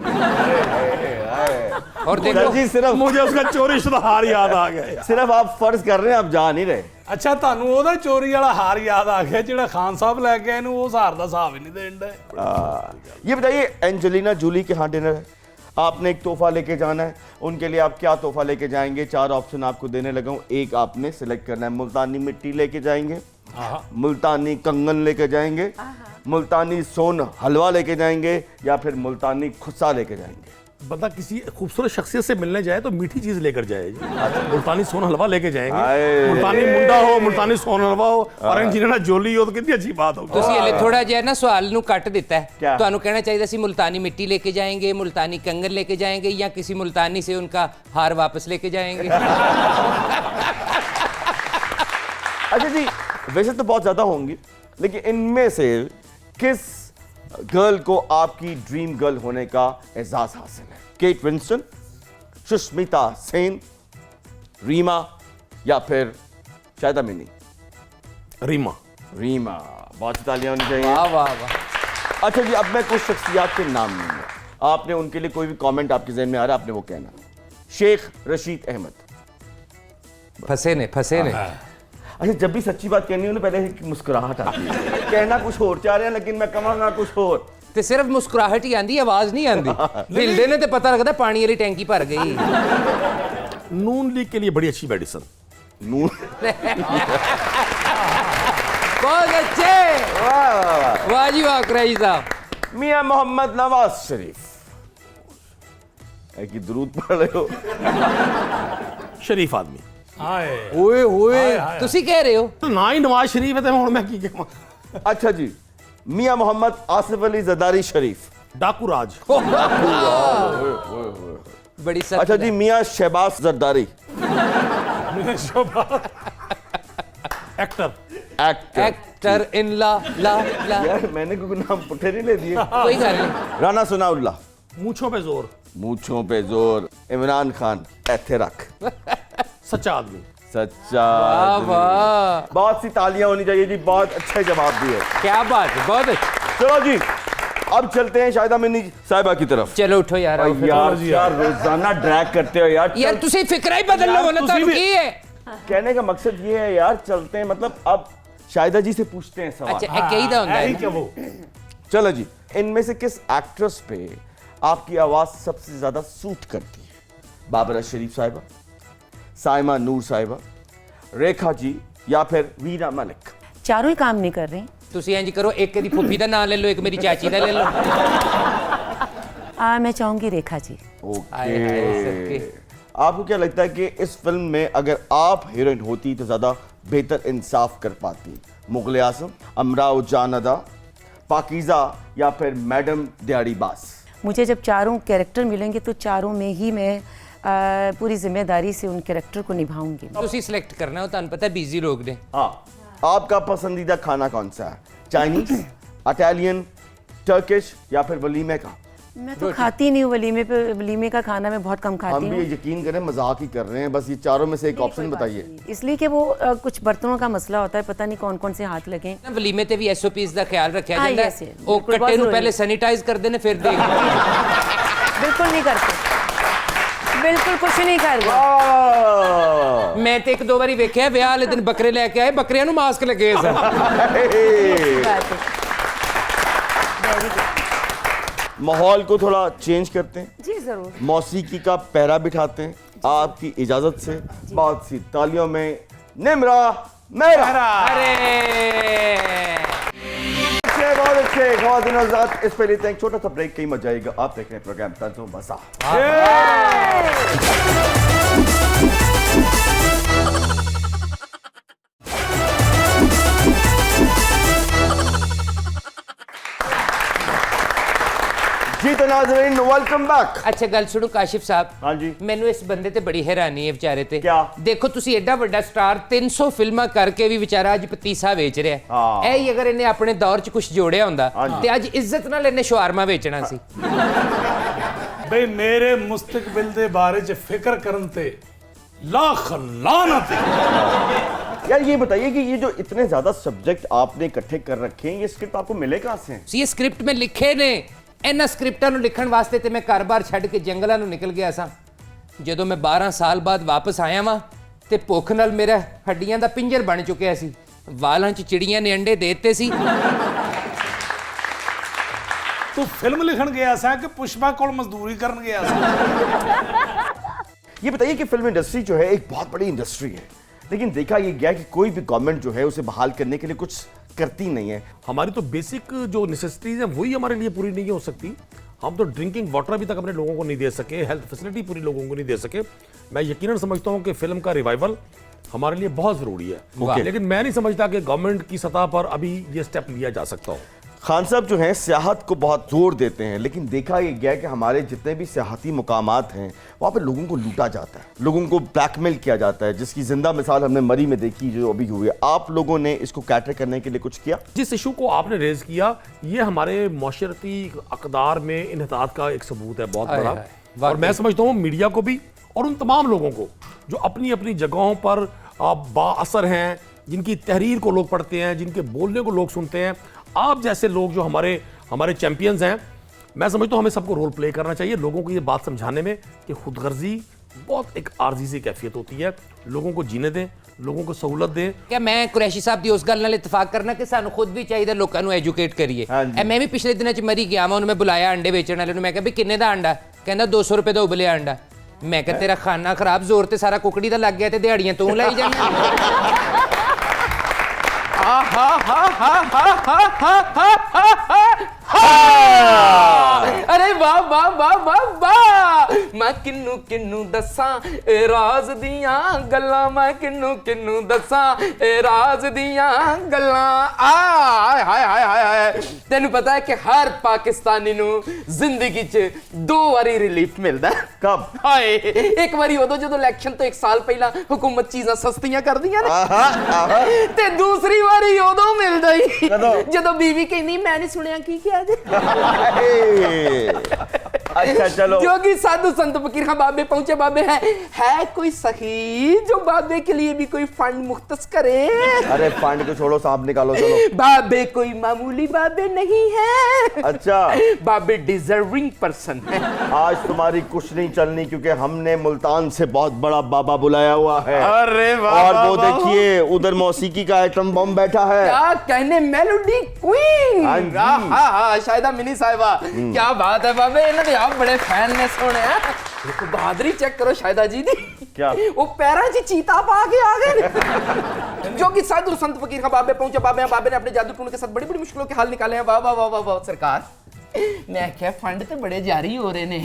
S2: और
S1: सर
S2: देखो
S1: जी सिर्फ
S5: मुझे उसका चोरी शुदा हार याद आ गया।
S1: सिर्फ आप फर्ज कर रहे हैं, आप जा नहीं रहे।
S3: ਅੱਛਾ ਤੁਹਾਨੂੰ ਉਹਦਾ ਚੋਰੀ ਵਾਲਾ ਹਾਰ ਯਾਦ ਆ ਗਿਆ ਜਿਹੜਾ ਖਾਨ ਸਾਹਿਬ ਲੈ ਕੇ ਆਏ ਨੂੰ, ਉਸ ਹਾਰ ਦਾ ਹਿਸਾਬ ਹੀ ਨਹੀਂ ਦੇਣ ਦਾ।
S1: ये बताइए, एंजेलिना जूली के यहाँ डिनर है, आपने एक तोहफा लेके जाना है, उनके लिए आप क्या तोहफा लेके जाएंगे? 4 ऑप्शन आपको देने लगा हूं, एक आपने सिलेक्ट करना है। मुल्तानी मिट्टी लेके जाएंगे, मुल्तानी कंगन लेके जाएंगे, मुल्तानी सोन हलवा लेके जाएंगे या फिर मुल्तानी खुस्सा लेके जाएंगे?
S5: बंदा किसी खूबसूरत शख्सियत से मिलने जाए तो मीठी चीज लेकर जाए। मुल्तानी सोन हलवा लेके जाएंगे,
S1: आए।
S5: मुल्तानी मुंडा हो, मुल्तानी सोन हलवा हो और एंजीनियर जोली हो तो कितनी अच्छी बात होगी।
S2: ਤੁਸੀਂ ਹਲੇ ਥੋੜਾ ਜਿਹਾ ਨਾ ਸਵਾਲ ਨੂੰ ਕੱਟ ਦਿੱਤਾ ਹੈ।
S1: क्या?
S2: ਤੁਹਾਨੂੰ कहना चाहिए ਸੀ मुल्तानी मिट्टी लेके जाएंगे, मुल्तानी कंगन लेके जाएंगे या किसी मुल्तानी से उनका हार वापस लेके जाएंगे।
S1: अच्छा जी, वैसे तो बहुत ज्यादा होंगी, लेकिन इनमें से किस गर्ल को आपकी ड्रीम गर्ल होने का एजाज हासिल है? केट विंस्टन, सुष्मिता सेन, रीमा या फिर शायदा मिनी?
S5: रीमा।
S1: रीमा, बहुत सी तालियां होनी चाहिए।
S2: वाह वाह वाह।
S1: अच्छा जी, अब मैं कुछ शख्सियात के नाम लूंगा, आपने उनके लिए कोई भी कमेंट आपके जहन में आ रहा है, आपने वो कहना। शेख रशीद अहमद।
S2: फंसे ने।
S1: अच्छा, जब भी सच्ची बात कहनी हो ना, पहले एक मुस्कुराहट आती है। कहना कुछ और चाह रहे हैं लेकिन मैं कहूँगा कुछ और।
S2: ਤੇ ਸਿਰਫ ਮੁਸਕਰਾਹਟ ਹੀ ਆਂਦੀ, ਆਵਾਜ਼ ਨਹੀਂ ਆਂਦੀ। ਹਿਲਦੇ ਨੇ ਤੇ ਪਤਾ ਲੱਗਦਾ ਪਾਣੀ ਵਾਲੀ ਟੈਂਕੀ ਭਰ ਗਈ।
S5: नून लीग के लिए बड़ी अच्छी मेडिसिन।
S1: नून।
S2: बहुत अच्छे,
S1: वाह वाह वाह।
S2: वाह जी वाह कुरैशी साहब।
S1: मियां मोहम्मद नवाज शरीफ। कि दरूद पढ़ रहे हो?
S5: शरीफ आदमी।
S3: ਹਾਏ
S2: ਓਏ ਹੋਏ, ਤੁਸੀਂ ਕਹਿ ਰਹੇ ਹੋ?
S5: ना ही नवाज शरीफ है तो हुण मैं की कहां।
S1: अच्छा जी, मियां मोहम्मद आसिफ अली जरदारी शरीफ।
S5: डाकू राज।
S2: बड़ी सख्त
S1: अच्छा जी, Mian Shahbaz Zardari.
S5: Actor.
S1: Actor.
S2: Actor in la la la.
S1: यार मैंने कोई नाम पुठे नहीं ले दिए।
S2: कोई गल नहीं।
S1: राना सनाउल्लाह।
S5: मूंछों पे जोर।
S1: मूंछों पे जोर। इमरान खान। ऐथे रख।
S5: सच्चा आदमी।
S1: सच्चा
S2: वाह
S1: आदमी।
S2: वाह,
S1: बहुत सी तालियां होनी चाहिए जी, बहुत अच्छे जवाब दिए।
S2: क्या बात है, बहुत अच्छा।
S1: चलो जी, अब चलते हैं शाहिदा मिनी साहिबा की तरफ।
S2: चलो उठो यार, आओ फिर।
S1: यार यार रोजाना ड्रैग करते हो यार।
S2: यार ਤੁਸੀਂ ਫਿਕਰਾ ਹੀ ਬਦਲ ਲਓ ਨਾ, ਤੁਹਾਨੂੰ ਕੀ ਹੈ?
S1: कहने का मकसद ये है यार, चलते हैं, मतलब अब शाहिदा जी से पूछते हैं सवाल।
S2: अच्छा ਇਹ ਕਹੀਦਾ ਹੁੰਦਾ
S3: ਇਹੀ
S2: ਹੈ।
S3: ਕਿ वो
S1: चलो जी, इनमें से किस एक्ट्रेस पे आपकी आवाज सबसे ज्यादा सूट करती है? बाबरा शरीफ साहिबा, साइमा नूर साहिबा, रेखा जी या फिर वीना मलिक?
S6: चारों ही काम नहीं कर रही,
S2: ਤੁਸੀਂ ਇੰਜ ਕਰੋ, ਇੱਕ ਦੀ ਫੁੱਫੀ ਦਾ ਨਾਮ ਲੈ ਲਓ, ਇੱਕ ਮੇਰੀ ਚਾਚੀ ਦਾ ਲੈ ਲਓ।
S6: मैं चाहूंगी रेखा जी।
S2: हाय हाय सबके।
S1: आपको क्या लगता है कि इस फिल्म में अगर आप हीरोइन होती तो ज्यादा बेहतर इंसाफ कर पाती? मुगल आजम, अमराव जान अदा, पाकीज़ा या फिर मैडम दिहाड़ी बास?
S6: मुझे जब चारों कैरेक्टर मिलेंगे तो चारों में ही मैं पूरी जिम्मेदारी से उन कैरेक्टर को निभाऊंगी।
S2: ਤੁਸੀਂ ਸਿਲੈਕਟ ਕਰਨਾ, ਉਹ ਤੁਹਾਨੂੰ ਪਤਾ ਬਿਜ਼ੀ ਲੋਕ ਨੇ।
S1: हाँ, आपका पसंदीदा खाना कौन सा है? चाइनीज, इटालियन, टर्किश या फिर वलीमे का?
S6: मैं तो खाती नहीं हूँ वलीमे पे, वलीमे का खाना मैं बहुत कम खाती
S1: हम
S6: हूँ।
S1: भी यकीन करें मजाक ही कर रहे हैं, बस ये चारों में से एक ऑप्शन बताइए।
S6: इसलिए कि वो कुछ बर्तनों का मसला होता है, पता नहीं कौन कौन से हाथ लगे।
S2: ਨਾ ਵਲੀਮੇ ਤੇ ਵੀ SOPs ਦਾ ਖਿਆਲ ਰੱਖਿਆ
S6: हाँ,
S2: ਜਾਂਦਾ
S6: yes,
S2: ਹੈ।
S6: yes,
S2: ਉਹ
S6: बिल्कुल,
S2: ਕੱਟੇ
S6: बहुत
S2: ਨੂੰ
S6: जरूरी
S2: ਪਹਿਲੇ ਸੈਨੀਟਾਈਜ਼ ਕਰਦੇ ਨੇ ਫਿਰ ਦੇਖ।
S6: बिल्कुल नहीं करते, बिल्कुल कुछ नहीं करते।
S2: ਮੈਂ ਤੇ ਇੱਕ ਦੋ ਵਾਰੀ ਵੇਖਿਆ ਵਿਆਹ ਵਾਲੇ ਦਿਨ ਬੱਕਰੇ ਲੈ ਕੇ ਆਏ, ਬੱਕਰਿਆਂ ਨੂੰ ਮਾਸਕ ਲੱਗੇ ਸਨ।
S6: बात है। Very good।
S1: माहौल को थोड़ा चेंज करते हैं,
S6: जी जरूर।
S1: मौसीकी का पहरा बिठाते हैं, आपकी इजाजत से बहुत सी तालियों में निमरा मेहरा।
S2: अरे
S1: अच्छे, बहुत अच्छे। ख़वातीन और हज़रात, इस पे लेते हैं एक छोटा सा ब्रेक, कहीं मत जाइएगा। आप देख रहे हैं प्रोग्राम तंज़ो मज़ा। जी तो नाज़रीन, वेलकम बैक।
S2: ਅੱਛਾ ਗੱਲ ਸੁਣੋ ਕਾਸ਼ਿਫ ਸਾਹਿਬ,
S1: हाँ जी।
S2: ਮੈਨੂੰ ਇਸ ਬੰਦੇ ਤੇ ਬੜੀ ਹੈਰਾਨੀ ਹੈ ਵਿਚਾਰੇ ਤੇ।
S1: ਕਿਆ?
S2: ਦੇਖੋ ਤੁਸੀਂ ਐਡਾ ਵੱਡਾ ਸਟਾਰ 300 ਫਿਲਮਾਂ ਕਰਕੇ ਵੀ ਵਿਚਾਰਾ ਅੱਜ ਪਤੀਸਾ ਵੇਚ ਰਿਹਾ।
S1: ਹਾਂ।
S2: ਇਹ ਹੀ ਅਗਰ ਇਹਨੇ ਆਪਣੇ ਦੌਰ 'ਚ ਕੁਝ ਜੋੜਿਆ ਹੁੰਦਾ
S1: ਹਾਂਜੀ।
S2: ਤੇ ਅੱਜ ਇੱਜ਼ਤ ਨਾਲ ਇਹਨੇ ਸ਼ਵਾਰਮਾ ਵੇਚਣਾ ਸੀ।
S3: ਬਈ ਮੇਰੇ ਮੁਸਤਕਬਲ ਦੇ ਬਾਰੇ 'ਚ ਫਿਕਰ ਕਰਨ ਤੇ ਲੱਖ ਲਾਨਤ।
S1: यार ये बताइए कि ये जो इतने ज्यादा सब्जेक्ट आपने इकट्ठे कर रखे हैं, ये स्क्रिप्ट आपको मिले कहाँ से हैं?
S2: ਸੀ ਇਹ ਸਕ੍ਰਿਪਟ ਮੈਂ ਲਿਖੇ ਨੇ। ਇਹਨਾਂ ਸਕ੍ਰਿਪਟਾਂ ਨੂੰ ਲਿਖਣ ਵਾਸਤੇ ਤੇ ਮੈਂ ਘਰ-ਬਾਰ ਛੱਡ ਕੇ ਜੰਗਲਾਂ ਨੂੰ ਨਿਕਲ ਗਿਆ ਸਾਂ। ਜਦੋਂ ਮੈਂ 12 ਸਾਲ ਬਾਅਦ ਵਾਪਸ ਆਇਆ ਵਾਂ ਤੇ ਭੁੱਖ ਨਾਲ ਮੇਰਾ ਹੱਡੀਆਂ ਦਾ ਪਿੰਜਰ ਬਣ ਚੁੱਕਿਆ ਸੀ। ਵਾਲਾਂ 'ਚ ਚਿੜੀਆਂ ਨੇ ਅੰਡੇ ਦੇ ਦਿੱਤੇ ਸੀ।
S3: ਤੂੰ ਫਿਲਮ ਲਿਖਣ ਗਿਆ ਸਾਂ ਕਿ ਪੁਸ਼ਪਾ ਕੋਲ ਮਜ਼ਦੂਰੀ ਕਰਨ ਗਿਆ ਸਾਂ?
S1: ये बताइए कि फिल्म इंडस्ट्री जो है एक बहुत बड़ी इंडस्ट्री है, लेकिन देखा ये गया कि कोई भी गवर्नमेंट जो है उसे बहाल करने के लिए कुछ करती नहीं है।
S5: हमारी तो बेसिक जो नेसेसिटीज हैं वही हमारे लिए पूरी नहीं हो सकती। हम तो ड्रिंकिंग वाटर अभी तक अपने लोगों को नहीं दे सके, हेल्थ फैसिलिटी पूरी लोगों को नहीं दे सके। मैं यकीनन समझता हूं कि फिल्म का रिवाइवल हमारे लिए बहुत जरूरी है, लेकिन मैं नहीं समझता कि गवर्नमेंट की सतह पर अभी ये स्टेप लिया जा सकता हो।
S1: खान साहब जो हैं सियाहत को बहुत जोर देते हैं, लेकिन देखा ये गया कि हमारे जितने भी सियाहती मुकामात हैं वहाँ पे लोगों को लूटा जाता है, लोगों को ब्लैकमेल किया जाता है, जिसकी जिंदा मिसाल हमने मरी में देखी जो अभी हुई है। आप लोगों ने इसको कैटर करने के लिए कुछ किया?
S5: जिस इशू को आपने रेज किया, ये हमारे माशरती अकदार में इन्हतात का एक सबूत है बहुत बड़ा। और मैं समझता हूँ मीडिया को भी और उन तमाम लोगों को जो अपनी अपनी जगहों पर बाअसर हैं, जिनकी तहरीर को लोग पढ़ते हैं, जिनके बोलने को लोग सुनते हैं, आप जैसे लोग जो हमारे चैंपियंस हैं, मैं समझता हूँ हमें सबको रोल प्ले करना चाहिए, लोगों को ये बात समझाने में कि खुदगर्जी बहुत एक आर्जी सी कैफियत होती है। लोगों को जीने दें, लोगों को सहूलत दें।
S2: ਕਿ ਮੈਂ ਕੁਰੈਸ਼ੀ ਸਾਹਿਬ ਦੀ ਉਸ ਗੱਲ ਨਾਲ ਇਤਫਾਕ ਕਰਨਾ ਕਿ ਸਾਨੂੰ ਖੁਦ ਵੀ ਚਾਹੀਦਾ ਲੋਕਾਂ ਨੂੰ ਐਜੂਕੇਟ ਕਰੀਏ।
S1: ਹਾਂਜੀ।
S2: ਮੈਂ ਵੀ ਪਿਛਲੇ ਦਿਨਾਂ 'ਚ ਮਰੀ ਗਿਆ ਵਾਂ, ਉਹਨੂੰ ਮੈਂ ਬੁਲਾਇਆ ਅੰਡੇ ਵੇਚਣ ਵਾਲੇ ਨੂੰ। ਮੈਂ ਕਿਹਾ ਵੀ ਕਿੰਨੇ ਦਾ ਅੰਡਾ? ਕਹਿੰਦਾ 200 ਰੁਪਏ ਦਾ ਉਬਲਿਆ ਅੰਡਾ। ਮੈਂ ਕਿਹਾ ਤੇਰਾ ਖਾਨਾ ਖਰਾਬ, ਜ਼ੋਰ ਤੇ ਸਾਰਾ ਕੁਕੜੀ ਦਾ ਲੱਗ ਗਿਆ ਤੇ ਦਿਹਾੜੀਆਂ ਤੂੰ ਲਾਈ ਜਾਂਦਾ।
S4: अरे वाह वाह वाह वाह वाह, मैं किन्नू किन्नू दसां ए राज दियां गल्लां, मैं किन्नू किन्नू दसां ए राज दियां गल्लां। हाय हाय हाय हाय, तेनू पता है कि हर पाकिस्तानी नू जिंदगी च 2 वारी रिलीफ मिलदा है।
S1: कब?
S4: हाय, एक वारी उदों जदों इलेक्शन तो 1 साल पहला हुकूमत चीज़ां सस्तियां कर दियां ने, ते दूसरी वारी उदों मिलदा ही जदों बीवी कहनी मैं नहीं सुनिया की किया जे।
S1: अच्छा चलो,
S4: जोगी साधु संत फकीर खां बाबे पहुंचे। बाबे है कोई सही जो बाबे के लिए भी कोई फंड मुख्तस करे?
S1: अरे फंड को छोड़ो, सांप निकालो चलो।
S4: बाबे कोई मामूली बाबे नहीं है।
S1: अच्छा,
S4: बाबे डिजर्विंग पर्सन है।
S1: आज तुम्हारी कुछ नहीं चलनी क्योंकि हमने मुल्तान से बहुत बड़ा बाबा बुलाया हुआ है।
S4: अरे वाह,
S1: और वो
S4: वाह,
S1: देखिए उधर मौसीकी का आइटम बम बैठा है।
S4: क्या कहने, मेलोडी क्वीन।
S1: हाँ जी।
S4: शायदा मिनी साहिबा, क्या बात है बाबे, इन्हों दे आप बड़े फैन ने सोने। देखो बहादुरी चेक करो शायदा जी दी।
S1: क्या?
S4: वो पैरों 'ਚ चीता पा के आ गए। जोगी साधु संत फकीर हाँ बाबे पहुंचे बाबे हाँ बाबे ने अपने जादू टूण के साथ बड़ी बड़ी मुश्किलों के हल निकाले हैं। वाह वाह वाह वाह वाह सरकार, मैं क्या फंड ते बड़े जारी हो रहे ने।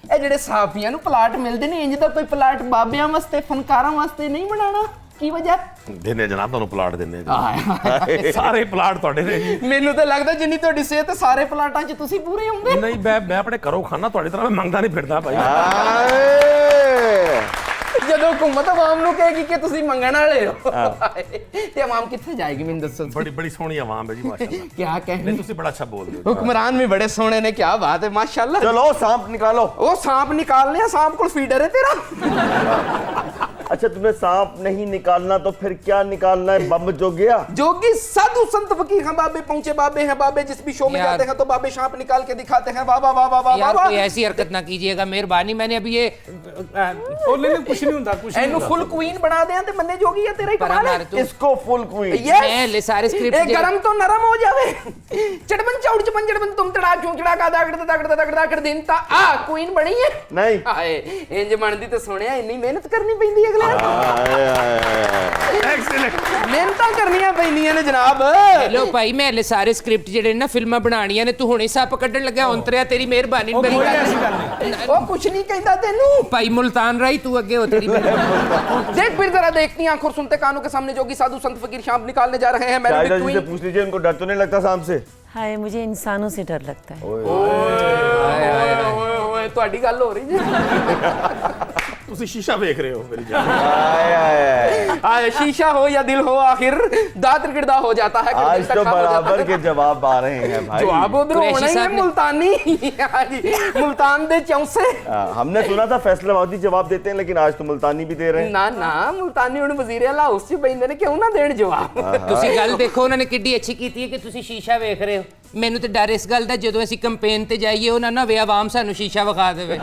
S4: ਇਹ ਜਿਹੜੇ ਸਾਫੀਆਂ ਨੂੰ ਪਲਾਟ ਮਿਲਦੇ ਨੇ, ਇੰਜ ਦਾ ਕੋਈ ਪਲਾਟ ਬਾਬਿਆਂ ਵਾਸਤੇ ਫਨਕਾਰਾਂ ਵਾਸਤੇ ਨਹੀਂ ਬਣਾਉਣਾ, ਕੀ ਵਜ੍ਹਾ?
S5: ਦਿੰਨੇ ਜਨਾਬ ਤੁਹਾਨੂੰ ਪਲਾਟ ਦਿੰਨੇ ਜੀ। ਸਾਰੇ ਪਲਾਟ ਤੁਹਾਡੇ ਨੇ ਜੀ।
S4: ਮੈਨੂੰ ਤਾਂ ਲੱਗਦਾ ਜਿੰਨੀ ਤੁਹਾਡੀ ਸਿਹਤ ਸਾਰੇ ਪਲਾਟਾਂ 'ਚ ਤੁਸੀਂ ਪੂਰੇ ਹੋਗੇ।
S5: ਨਹੀਂ ਮੈਂ ਆਪਣੇ ਘਰੋਂ ਖਾਣਾ, ਤੁਹਾਡੀ ਤਰ੍ਹਾਂ ਮੈਂ ਮੰਗਦਾ ਨਹੀਂ ਫਿਰਦਾ ਭਾਈ।
S4: ਜਦੋਂ ਹਕੂਮਤ ਆਵਾਮ ਨੂੰ ਕਹੇਗੀ ਕਿ ਤੁਸੀਂ ਮੰਗਣ ਵਾਲੇ ਹੋ ਤੇ ਆਵਾਮ ਕਿੱਥੇ ਜਾਏਗੀ? ਮੈਨੂੰ ਦੱਸੋ।
S5: ਬੜੀ ਸੋਹਣੀ ਆਵਾਮ ਹੈ ਜੀ ਮਾਸ਼ਾਅੱਲਾ।
S4: क्या कहने,
S5: ਤੁਸੀਂ ਬੜਾ ਅੱਛਾ ਬੋਲਦੇ ਹੋ।
S4: हुक्मरान भी बड़े सोने ने, क्या बात है माशाल्लाह।
S1: चलो सांप निकालो।
S4: वो सांप निकालने हैं, सांप को फीडर है तेरा।
S1: अच्छा तुम्हें सांप नहीं निकालना तो फिर क्या निकालना है? बम जो गया
S4: जोगी साधु संत फकीर हम बाबे पहुंचे बाबे हैं बाबे, जिस भी शो में
S2: यार।
S4: जाते हैं तो बाबे सांप निकाल के दिखाते हैं। वाह वाह वाह वाह वाह
S2: यार
S4: वाह।
S2: कोई ऐसी हरकत ना कीजिएगा मेहरबानी, मैंने अभी ये
S3: ਉਹ ਨਹੀਂ ਕੁਛ ਨਹੀਂ ਹੁੰਦਾ, ਕੁਛ ਨਹੀਂ
S4: एनु फुल क्वीन बना दे ते मन्ने जोगी है तेरा ही
S2: पर
S4: कमाल
S2: हमारे
S4: है।
S2: तो
S1: इसको फुल क्वीन।
S2: मैं ले सारे
S4: ए
S2: स्क्रिप्ट
S4: गरम तो नरम हो जावे, चढ़बन चौड़ चपन चढ़बन तुम तड़ा चूचड़ा का दागड़ कर दिन ता आ क्वीन बनी है।
S1: नहीं
S4: हाय इंज बनदी ते सोहणिया इन्नी मेहनत करनी पैंदी अगले ਨੂੰ। ਮਿਹਨਤਾਂ ਕਰਨੀਆਂ ਪੈਂਦੀਆਂ ਨੇ ਜਨਾਬ।
S2: ਲੋ ਭਾਈ ਮੈਂ ਲੈ ਸਾਰੇ ਸਕ੍ਰਿਪਟ ਜਿਹੜੇ ਨਾ ਫਿਲਮਾਂ ਬਣਾਉਣੀਆਂ ਨੇ, ਤੂੰ ਹੁਣੇ ਸੱਪ ਕੱਢਣ ਲੱਗਾ ਔਂਤਰਿਆ, ਤੇਰੀ ਮਿਹਰਬਾਨੀ
S3: ਉਹ
S2: ਮੇਰੀ
S3: ਕੋਈ
S2: ਗੱਲ
S3: ਐਸੀ ਗੱਲ ਨਹੀਂ।
S4: ਉਹ ਕੁਛ ਨਹੀਂ ਕਹਿੰਦਾ ਤੈਨੂੰ।
S2: ਭਾਈ मुल्तान राई तू आगे हो तेरी
S4: देख फिर जरा देखती आंखों और सुनते कानों के सामने जोगी साधु संत फकीर शाम निकालने जा रहे हैं। मैंने
S1: शाहिदा
S4: भी
S1: जी से
S4: क्वीन-
S1: पूछ लीजिए उनको डर तो नहीं लगता सांप से?
S6: हाय मुझे इंसानों से डर लगता है।
S4: ਓਏ ਤੁਹਾਡੀ ਗੱਲ ਹੋ ਰਹੀ ਜੀ।
S5: ਤੁਸੀਂ ਸ਼ੀਸ਼ਾ ਵੇਖ ਰਹੇ ਹੋ ਮੇਰੀ ਜਾਨ।
S4: आए शीशा हो या दिल हो, आखिर दांत गिरदा हो जाता है।
S1: आज तो बराबर के जवाब आ रहे हैं भाई।
S4: जवाब उधर
S2: कुरैशी
S4: होना ही है।
S2: साहब ने-
S4: मुल्तानी हाँ जी, मुल्तान दे चौसे।
S1: हमने सुना था फैसलाबादी जवाब देते हैं, लेकिन आज तो मुल्तानी भी दे रहे हैं।
S4: ना ना मुल्तानी ਹੁਣ ਵਜ਼ੀਰ ਆਲਾ ਹਾਊਸ 'ਚ ਬੈਠੇ ਨੇ, ਕਿਉਂ ਨਾ ਦੇਣ ਜਵਾਬ।
S2: ਤੁਸੀਂ ਗੱਲ ਦੇਖੋ ਉਹਨਾਂ ਨੇ ਕਿੱਡੀ ਅੱਛੀ ਕੀਤੀ ਹੈ ਕਿ ਤੁਸੀਂ ਸ਼ੀਸ਼ਾ ਵੇਖ ਰਹੇ ਹੋ। ਮੈਨੂੰ ਤੇ ਡਰ ਇਸ ਗੱਲ ਦਾ ਜਦੋਂ ਅਸੀਂ ਕੰਪੇਨ ਤੇ ਜਾਈਏ ਉਹਨਾਂ ਨਾ ਵੇ ਆਵਾਮ ਸਾਨੂੰ ਸ਼ੀਸ਼ਾ ਵਿਖਾ ਦੇਵੇ।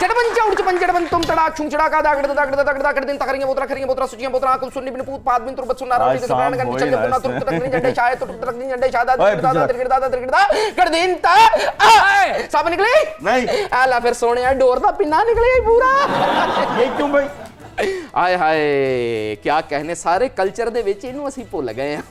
S4: चढ़बन चौड़ चपन चढ़बन तुम तड़ा छुंचड़ा का दागड़ दिन तकरियां बोतरा सुचियां बोतरा कुल सुन्नी बिन पूत पाद बिन तुरबत सुनारा
S1: आज
S4: नी सफरान
S1: शाम
S4: गन
S1: होई
S4: चल
S1: ना
S4: पुना तुर
S1: इसमें।
S4: तक झंडे शायद तो तक झंडे शायद
S1: ओए
S4: तिरगिरदा कर दिन ता सब निकले
S1: नहीं।
S4: आला फिर सोने डोर दा पिन्ना निकले पूरा।
S1: ये क्यों भाई?
S4: आए हाय क्या कहने, सारे कल्चर दे विच इनू ਅਸੀਂ ਭੁੱਲ ਗਏ ਆ।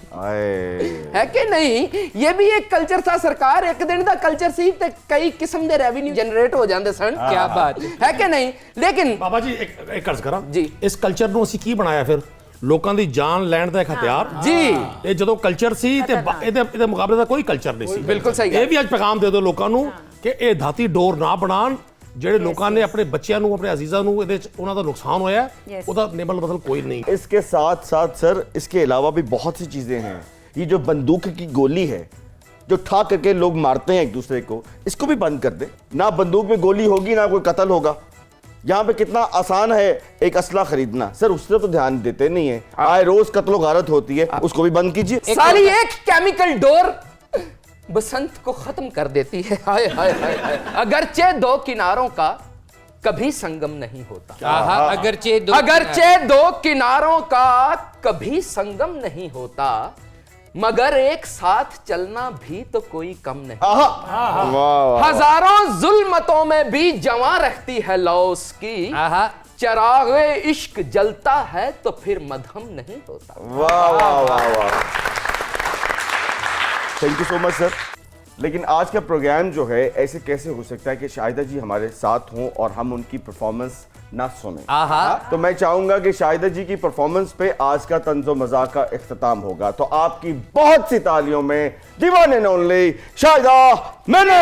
S4: है कि नहीं? ये भी एक कल्चर था सरकार, एक दिन ਦਾ ਕਲਚਰ ਸੀ ਤੇ ਕਈ ਕਿਸਮ ਦੇ ਰੈਵਨਿਊ ਜਨਰੇਟ ਹੋ ਜਾਂਦੇ ਸਨ।
S2: क्या बात
S4: है कि नहीं? लेकिन
S5: ਬਾਬਾ ਜੀ ਇੱਕ ਅਰਜ਼ ਕਰਾਂ
S4: ਜੀ।
S5: ਇਸ ਕਲਚਰ ਨੂੰ ਅਸੀਂ ਕੀ ਬਣਾਇਆ ਫਿਰ? ਲੋਕਾਂ ਦੀ ਜਾਨ ਲੈਣ ਦਾ ਇੱਕ ਹਥਿਆਰ।
S4: ਜੀ
S5: ਇਹ ਜਦੋਂ ਕਲਚਰ ਸੀ ਤੇ ਇਹਦੇ ਮੁਕਾਬਲੇ ਦਾ ਕੋਈ ਕਲਚਰ ਨਹੀਂ ਸੀ।
S4: ਬਿਲਕੁਲ ਸਹੀ ਗੱਲ।
S5: ਇਹ ਵੀ ਅੱਜ ਪੈਗਾਮ ਦੇ ਦਿਓ ਲੋਕਾਂ ਨੂੰ ਕਿ ਇਹ ਧਾਤੀ ਡੋਰ ਨਾ ਬਣਾਉਣ। ਜਿਹੜੇ ਲੋਕਾਂ ਨੇ ਆਪਣੇ ਬੱਚਿਆਂ ਨੂੰ ਆਪਣੇ ਅਜ਼ੀਜ਼ਾਂ ਨੂੰ ਇਹਦੇ ਚ ਉਹਨਾਂ ਦਾ ਨੁਕਸਾਨ ਹੋਇਆ ਉਹਦਾ ਨਿਬਲ ਬਦਲ ਕੋਈ ਨਹੀਂ।
S1: इसके साथ साथ सर इसके अलावा भी बहुत सी चीजें हैं। ये जो बंदूक की गोली है जो ठा करके लोग मारते हैं एक दूसरे को, इसको भी बंद कर दे। ना बंदूक में गोली होगी ना कोई कत्ल होगा। यहाँ पे कितना आसान है एक असला खरीदना, सर उस तरफ तो ध्यान देते नहीं है। आए रोज कत्लो गारत होती है, उसको भी बंद कीजिए।
S4: सारी एक केमिकल डोर बसंत को खत्म कर देती है। हाय हाय हाय हाय। अगरचे दो किनारों का कभी संगम नहीं होता। अगरचे दो किनारों का कभी संगम नहीं होता, मगर एक साथ चलना भी तो कोई कम नहीं।
S1: वाह वाह।
S4: हजारों जुल्मतों में भी जवां रहती है लौ उसकी, चरागे इश्क जलता है तो फिर मधम नहीं होता।
S1: वाह वाह वाह वाह। Thank you so much sir. लेकिन आज का प्रोग्राम जो है ऐसे कैसे हो सकता है कि शाहिदा जी हमारे साथ हों और हम उनकी परफॉर्मेंस ना सुने? तो मैं चाहूंगा कि शाहिदा जी की परफॉर्मेंस पे आज का तंज़ो मज़ाक का इख्तिताम होगा। तो आपकी बहुत सी तालियों में दी वन एंड ओनली शाहिदा मैंने।